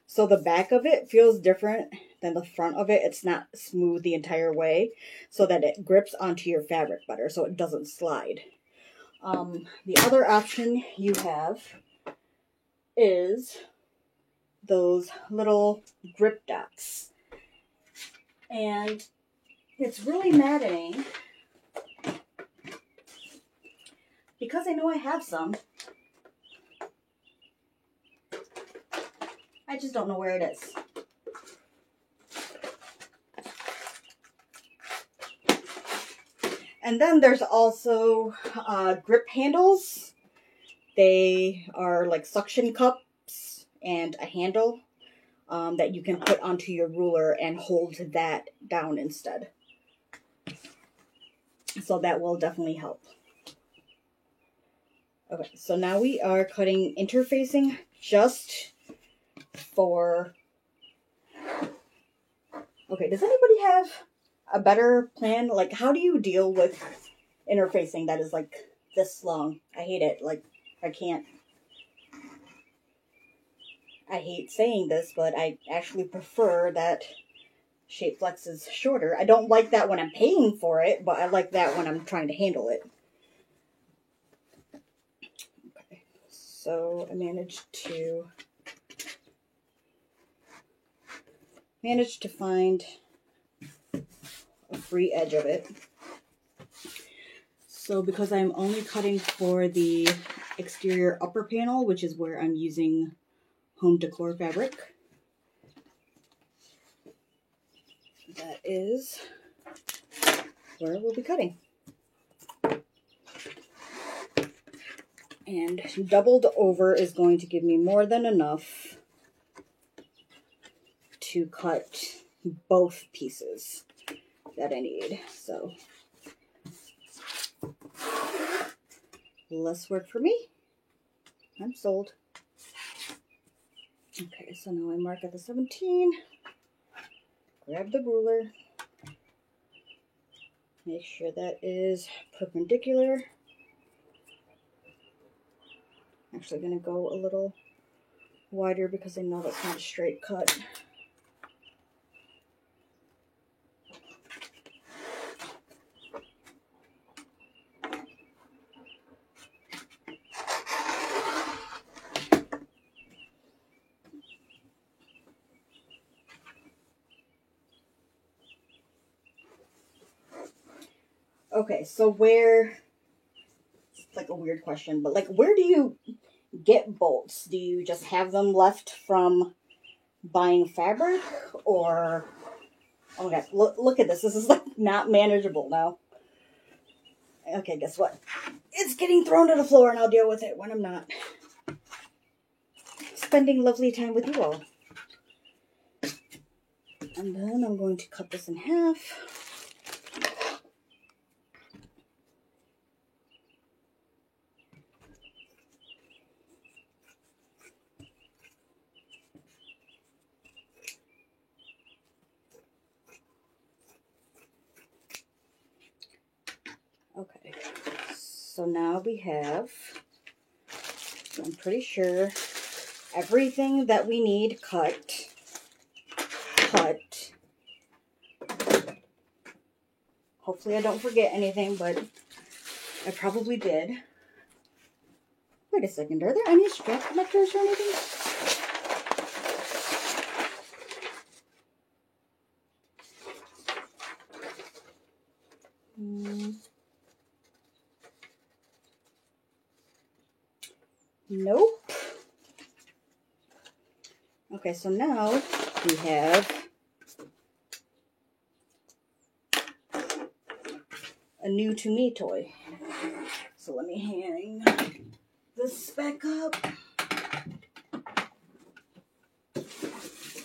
So the back of it feels different than the front of it. It's not smooth the entire way, so that it grips onto your fabric better, so it doesn't slide. The other option you have is those little grip dots. And it's really maddening because I know I have some. I just don't know where it is. And then there's also grip handles. They are like suction cups and a handle that you can put onto your ruler and hold that down instead. So that will definitely help. Okay, so now we are cutting interfacing just for... Okay, does anybody have a better plan? Like, how do you deal with interfacing that is like this long? I hate it. Like, I can't... I hate saying this, but I actually prefer that Shapeflex is shorter. I don't like that when I'm paying for it, but I like that when I'm trying to handle it. Okay, so I managed to find a free edge of it. So because I'm only cutting for the exterior upper panel, which is where I'm using home decor fabric, that is where we'll be cutting. And doubled over is going to give me more than enough to cut both pieces that I need. So less work for me. I'm sold. Okay, so now I mark at the 17. Grab the ruler. Make sure that is perpendicular. Actually going to go a little wider because I know that's not a straight cut. Okay, so where, it's like a weird question, but like where do you get bolts? Do you just have them left from buying fabric? Or, oh my god, look at this. This is like not manageable now. Okay, guess what? It's getting thrown to the floor and I'll deal with it when I'm not spending lovely time with you all. And then I'm going to cut this in half. Okay, so now we have, I'm pretty sure, everything that we need cut. Hopefully I don't forget anything, but I probably did. Wait a second, are there any strap connectors or anything? Nope. Okay, so now we have a new to me toy. So let me hang this back up.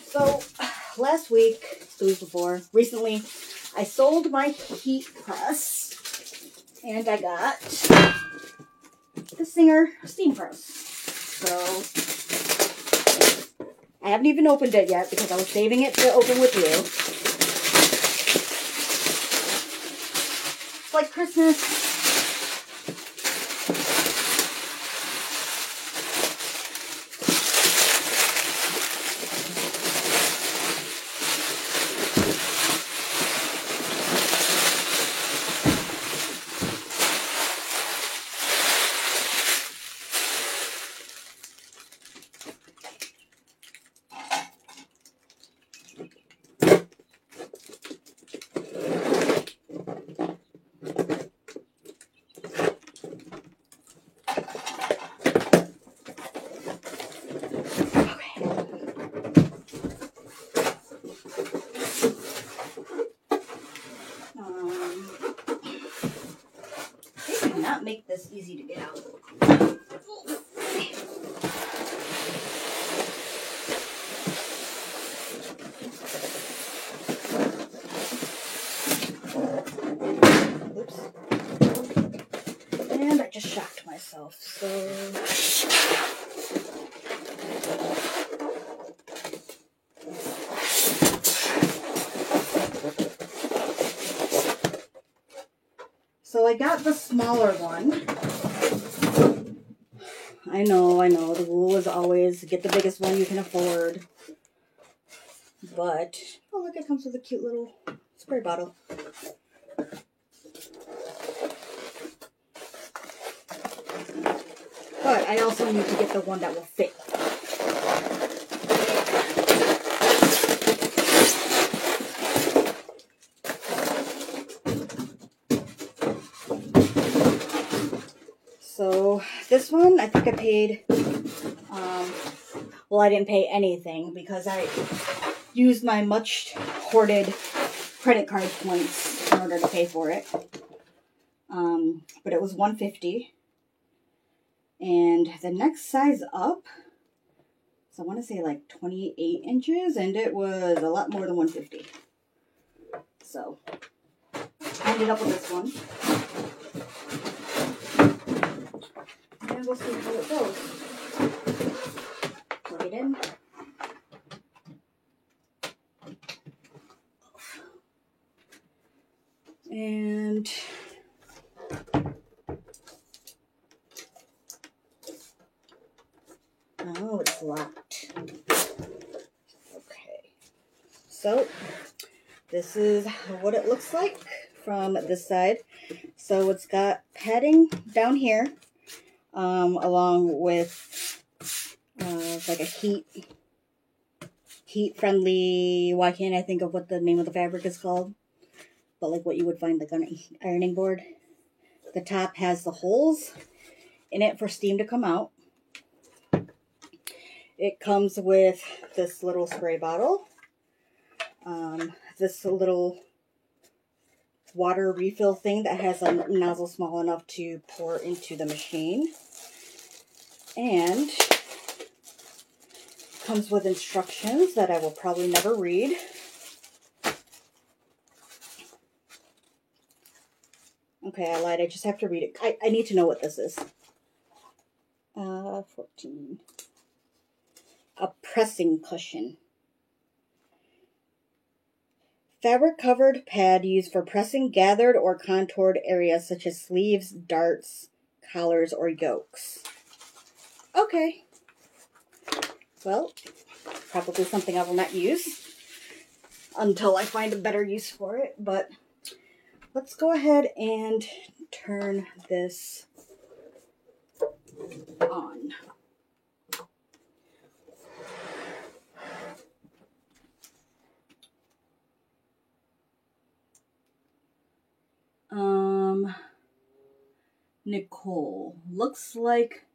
So last week, the week before, recently, I sold my heat press and I got the Singer steam press. So I haven't even opened it yet because I was saving it to open with you. It's like Christmas. it's easy to get out. Oops. And I just shocked myself, so... So I got the smaller one. I know, the rule is always get the biggest one you can afford. But, oh look, it comes with a cute little spray bottle. But I also need to get the one that will fit. So this one, I think I paid, well, I didn't pay anything because I used my much hoarded credit card points in order to pay for it. But it was $150. And the next size up, so I want to say like 28 inches, and it was a lot more than $150. So I ended up with this one. And we'll see how it goes. Plug it in. And oh, it's locked. Okay. So this is what it looks like from this side. So it's got padding down here, along with like a heat friendly, why can't I think of what the name of the fabric is called, but like what you would find like on an ironing board. The top has the holes in it for steam to come out. It comes with this little spray bottle, this little water refill thing that has a nozzle small enough to pour into the machine, and comes with instructions that I will probably never read. Okay, I lied. I just have to read it. I need to know what this is. 14. A pressing cushion. Fabric covered pad used for pressing gathered or contoured areas such as sleeves, darts, collars, or yokes. Okay. Well, probably something I will not use until I find a better use for it, but let's go ahead and turn this on. Nicole, looks like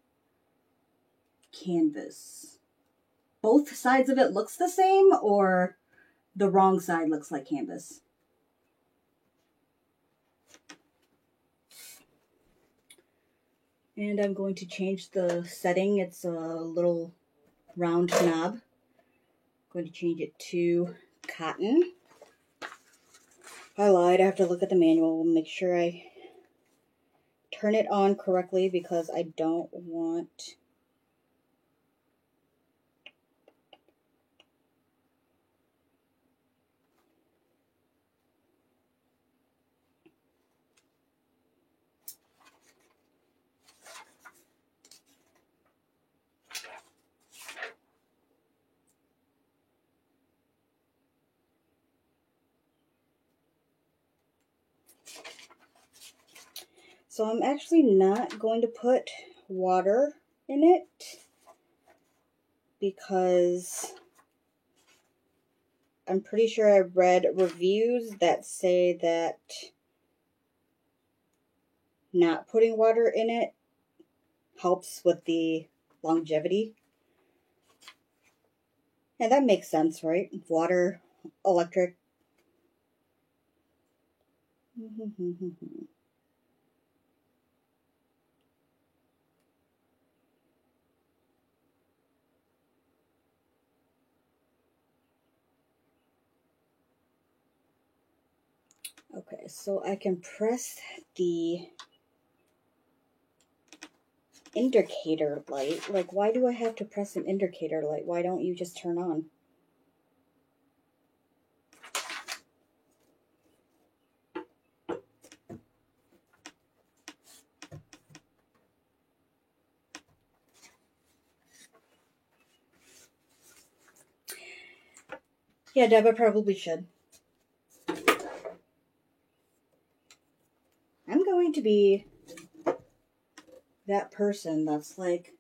canvas. Both sides of it looks the same, or the wrong side looks like canvas? And I'm going to change the setting. It's a little round knob. I'm going to change it to cotton. I lied. I have to look at the manual and make sure I turn it on correctly because I don't want... So I'm actually not going to put water in it because I'm pretty sure I read reviews that say that not putting water in it helps with the longevity. And that makes sense, right? Water, electric. Okay, so I can press the indicator light. Like, why do I have to press an indicator light? Why don't you just turn on? Yeah, Deb, I probably should. I'm going to be that person that's like,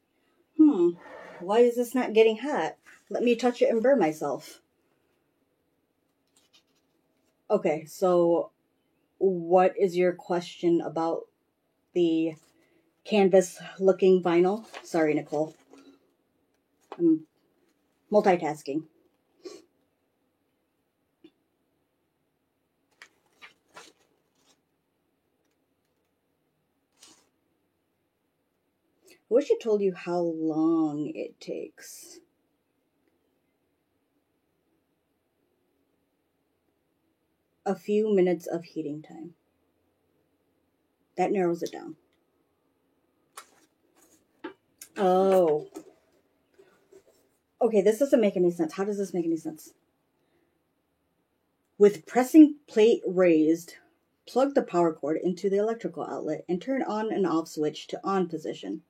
why is this not getting hot? Let me touch it and burn myself. Okay, so what is your question about the canvas looking vinyl? Sorry, Nicole. I'm multitasking. I wish it told you how long it takes. A few minutes of heating time. That narrows it down. Oh. Okay, this doesn't make any sense. How does this make any sense? With pressing plate raised, plug the power cord into the electrical outlet and turn on and off switch to on position.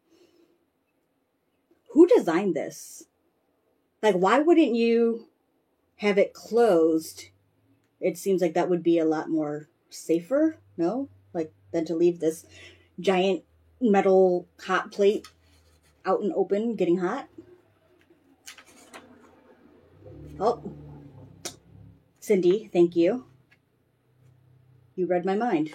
Who designed this? Like, why wouldn't you have it closed? It seems like that would be a lot more safer, no? Like, than to leave this giant metal hot plate out and open, getting hot. Oh, Cindy, thank you. You read my mind.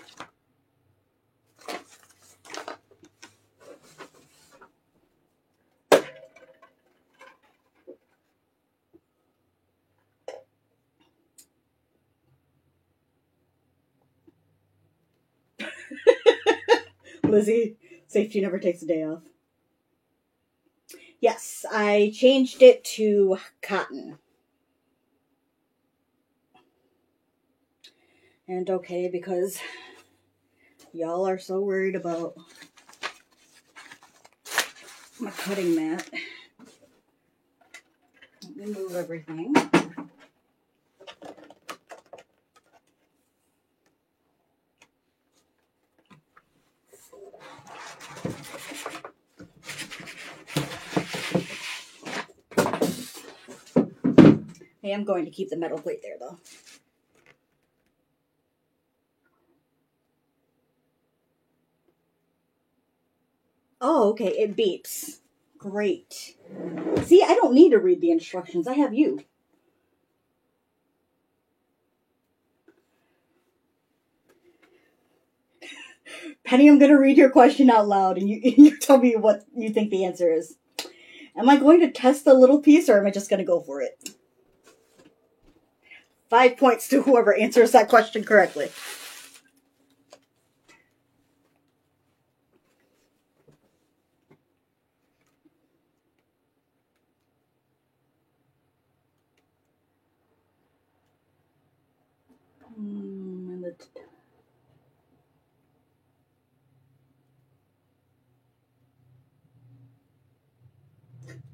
Lizzie, safety never takes a day off. Yes, I changed it to cotton. And okay, because y'all are so worried about my cutting mat. Let me move everything. I am going to keep the metal plate there, though. Oh, okay, it beeps. Great. See, I don't need to read the instructions. I have you. Penny, I'm going to read your question out loud, and you tell me what you think the answer is. Am I going to test the little piece, or am I just going to go for it? 5 points to whoever answers that question correctly.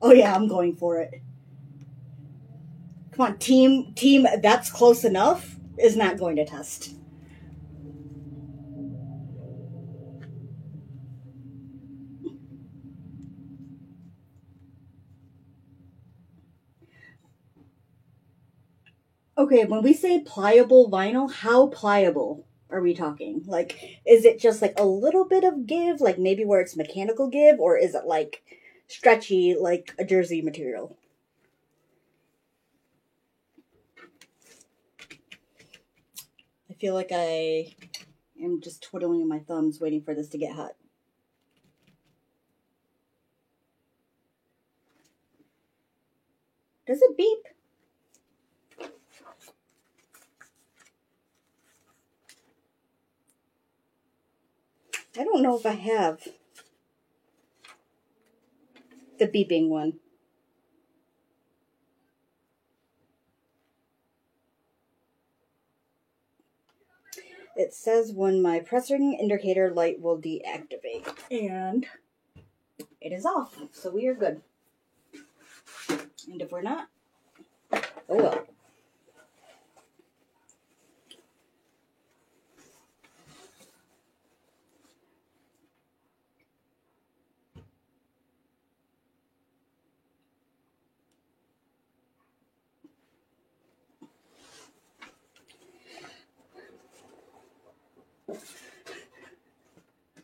Oh yeah, I'm going for it. Come on, team, that's close enough is not going to test. Okay, when we say pliable vinyl, how pliable are we talking? Like, is it just like a little bit of give, like maybe where it's mechanical give, or is it like stretchy, like a jersey material? I feel like I am just twiddling my thumbs waiting for this to get hot. Does it beep? I don't know if I have the beeping one. It says when my pressing indicator light will deactivate, and it is off, so we are good. And if we're not, oh well.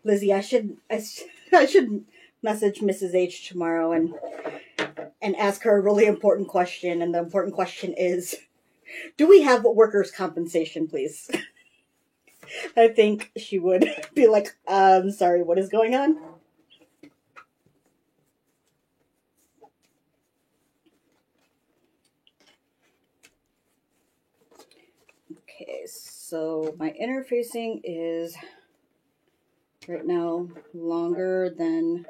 Lizzie, I should message Mrs. H tomorrow and ask her a really important question. And the important question is, do we have workers' compensation, please? I think she would be like, sorry, what is going on? Okay, so my interfacing is right now longer than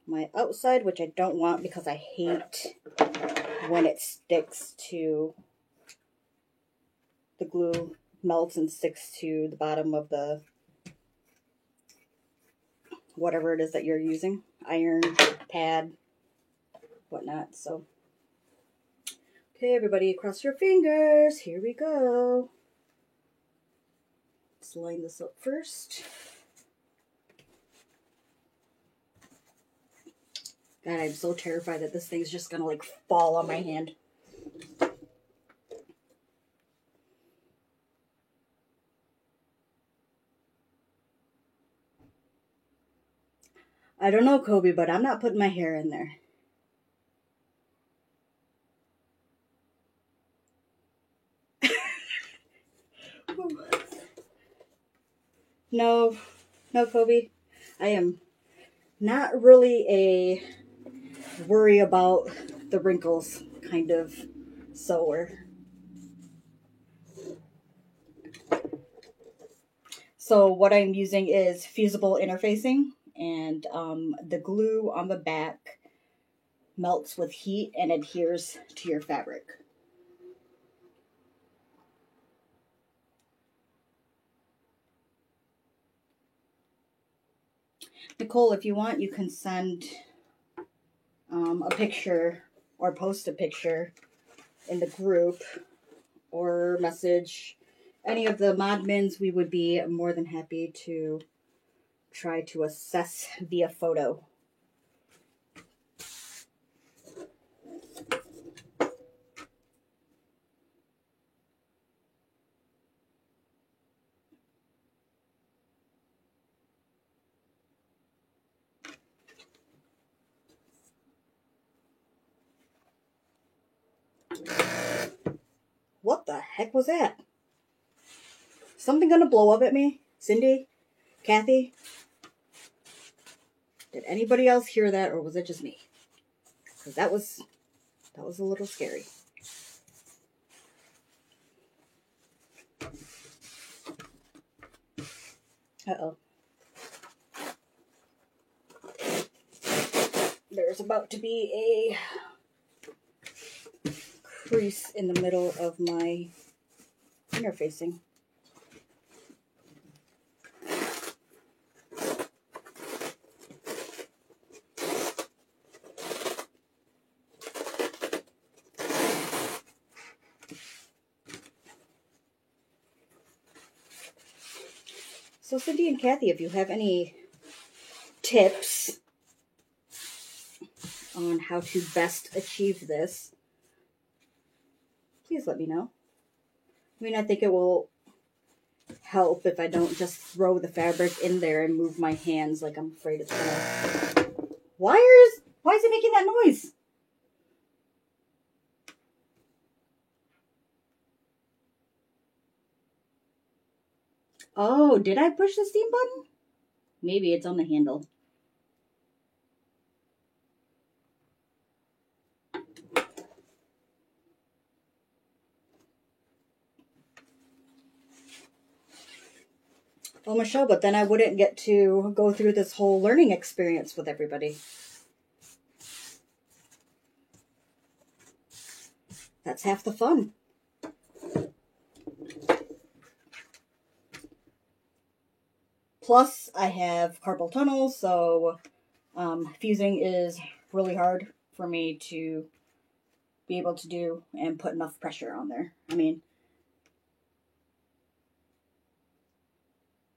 my outside, which I don't want because I hate when it sticks to the glue, melts and sticks to the bottom of the whatever it is that you're using, iron, pad, whatnot. So, okay, everybody, cross your fingers. Here we go. Let's line this up first. God, I'm so terrified that this thing's just gonna like fall on my hand. I don't know, Kobe, but I'm not putting my hair in there. No, Kobe. I am not really a worry about the wrinkles kind of sewer. So what I'm using is fusible interfacing, and the glue on the back melts with heat and adheres to your fabric. Nicole, if you want, you can send a picture or post a picture in the group or message any of the modmins. We would be more than happy to try to assess via photo. What the heck was that? Something gonna blow up at me? Cindy? Kathy? Did anybody else hear that, or was it just me? Because that was a little scary. Uh-oh. There's about to be a crease in the middle of my interfacing. So Cindy and Kathy, if you have any tips on how to best achieve this, please let me know. I mean, I think it will help if I don't just throw the fabric in there and move my hands like I'm afraid it's gonna... Why is it making that noise? Oh, did I push the steam button? Maybe it's on the handle. Well, Michelle, but then I wouldn't get to go through this whole learning experience with everybody. That's half the fun. Plus, I have carpal tunnel, so fusing is really hard for me to be able to do and put enough pressure on there. I mean,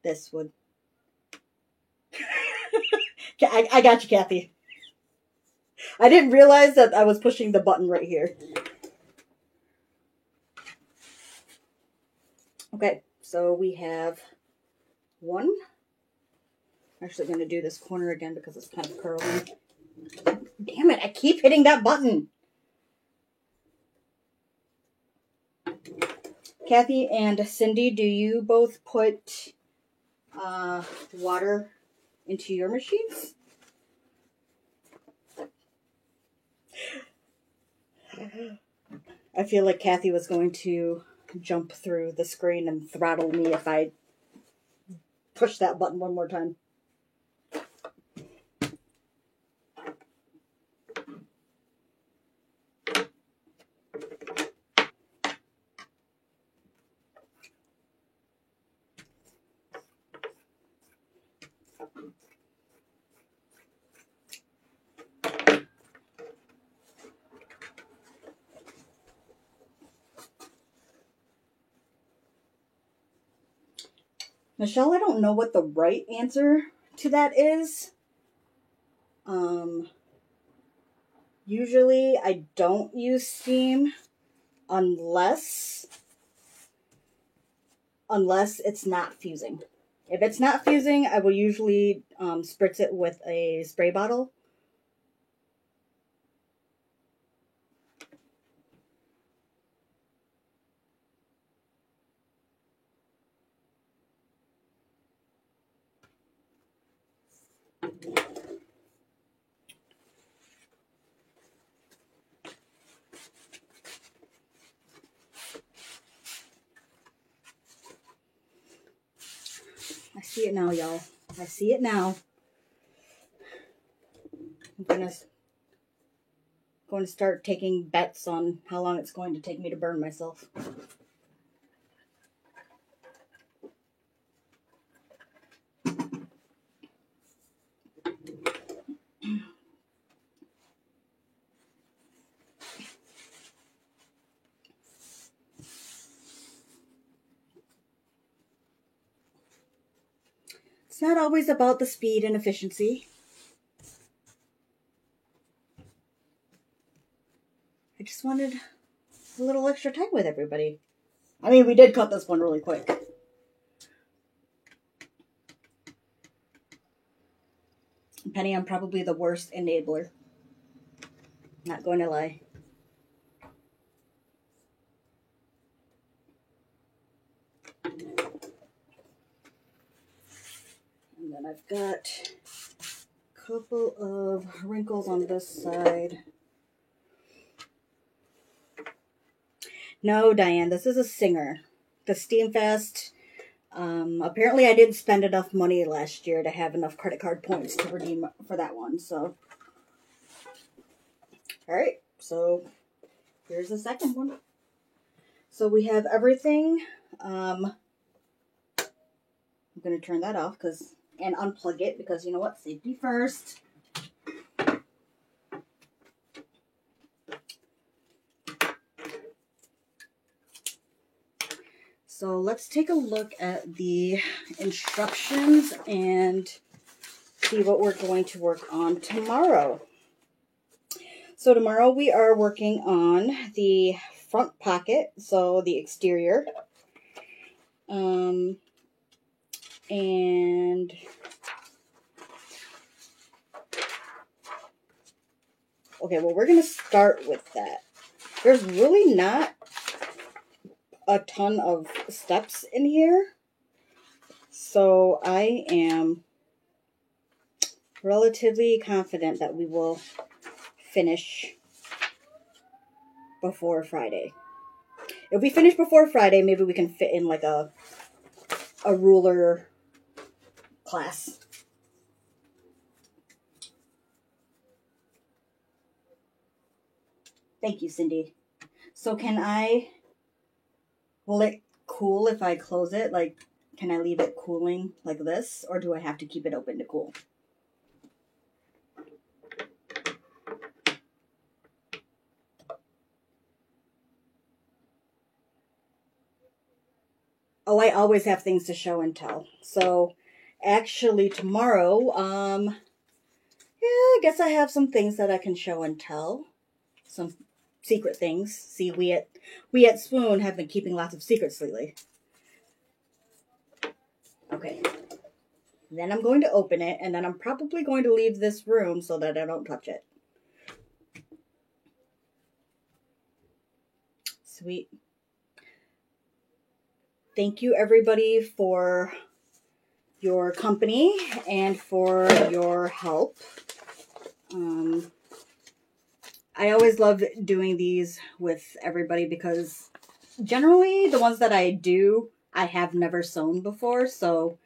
this would... I got you, Kathy. I didn't realize that I was pushing the button right here. Okay, so we have one. I'm actually going to do this corner again because it's kind of curly. Damn it, I keep hitting that button. Kathy and Cindy, do you both put water into your machines? I feel like Kathy was going to jump through the screen and throttle me if I push that button one more time. Michelle, I don't know what the right answer to that is. Usually I don't use steam unless it's not fusing. If it's not fusing, I will usually spritz it with a spray bottle. I see it now, y'all. I see it now. I'm going to start taking bets on how long it's going to take me to burn myself. It's not always about the speed and efficiency. I just wanted a little extra time with everybody. I mean, we did cut this one really quick. Penny, I'm probably the worst enabler. Not going to lie. And then I've got a couple of wrinkles on this side. No, Diane, this is a Singer. The Steamfast. Apparently I didn't spend enough money last year to have enough credit card points to redeem for that one, so. Alright, so here's the second one. So we have everything. I'm going to turn that off and unplug it because you know what? Safety first. So let's take a look at the instructions and see what we're going to work on tomorrow. So tomorrow we are working on the front pocket, so the exterior. And okay, well, we're going to start with that. There's really not a ton of steps in here, so I am relatively confident that we will finish before Friday. If we finish before Friday, maybe we can fit in like a ruler class. Thank you, Cindy. So will it cool if I close it like Can I leave it cooling like this, or do I have to keep it open to cool? Oh, I always have things to show and tell. So, actually tomorrow, yeah, I guess I have some things that I can show and tell. Some secret things. See, we at Swoon have been keeping lots of secrets lately. Okay. Then I'm going to open it, and then I'm probably going to leave this room so that I don't touch it. Sweet. Thank you, everybody, for your company and for your help. I always love doing these with everybody because generally the ones that I do, I have never sewn before. So,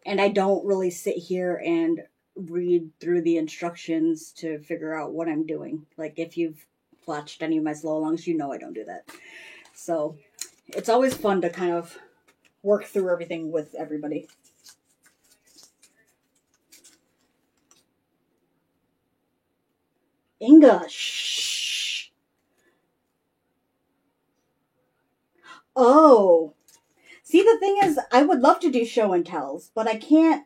and I don't really sit here and read through the instructions to figure out what I'm doing. Like if you've watched any of my slow alongs, you know I don't do that. So it's always fun to kind of work through everything with everybody. Inga, shh. Oh. See, the thing is, I would love to do show and tells, but I can't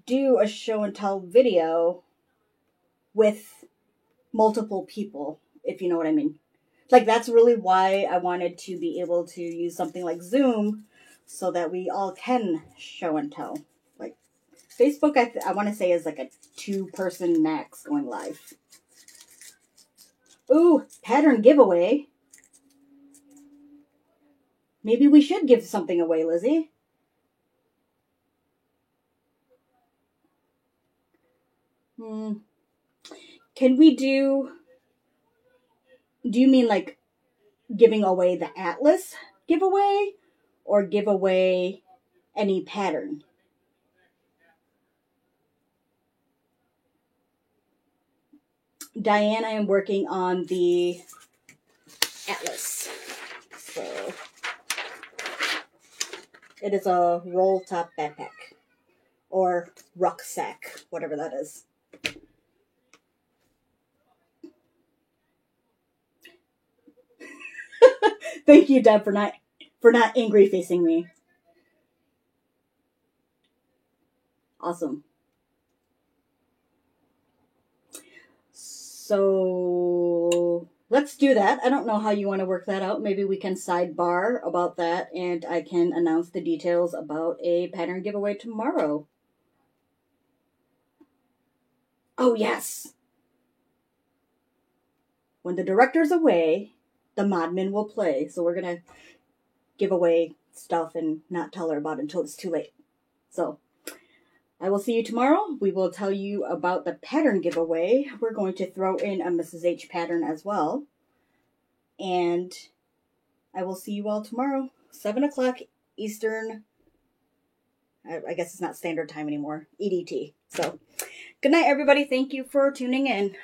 do a show and tell video with multiple people, if you know what I mean. Like, that's really why I wanted to be able to use something like Zoom so that we all can show and tell. Like, Facebook, I want to say, is like a 2-person max going live. Ooh, pattern giveaway. Maybe we should give something away, Lizzie. Can we do you mean like giving away the Atlas giveaway or give away any pattern? Diane, I am working on the Atlas. So it is a roll top backpack or rucksack, whatever that is. Thank you, Deb, for not angry facing me. Awesome. So let's do that. I don't know how you want to work that out. Maybe we can sidebar about that and I can announce the details about a pattern giveaway tomorrow. Oh, yes. When the director's away, the modmin will play. So we're going to give away stuff and not tell her about it until it's too late. So I will see you tomorrow. We will tell you about the pattern giveaway. We're going to throw in a Mrs. H pattern as well. And I will see you all tomorrow, 7 o'clock Eastern. I guess it's not standard time anymore, EDT. So good night, everybody. Thank you for tuning in.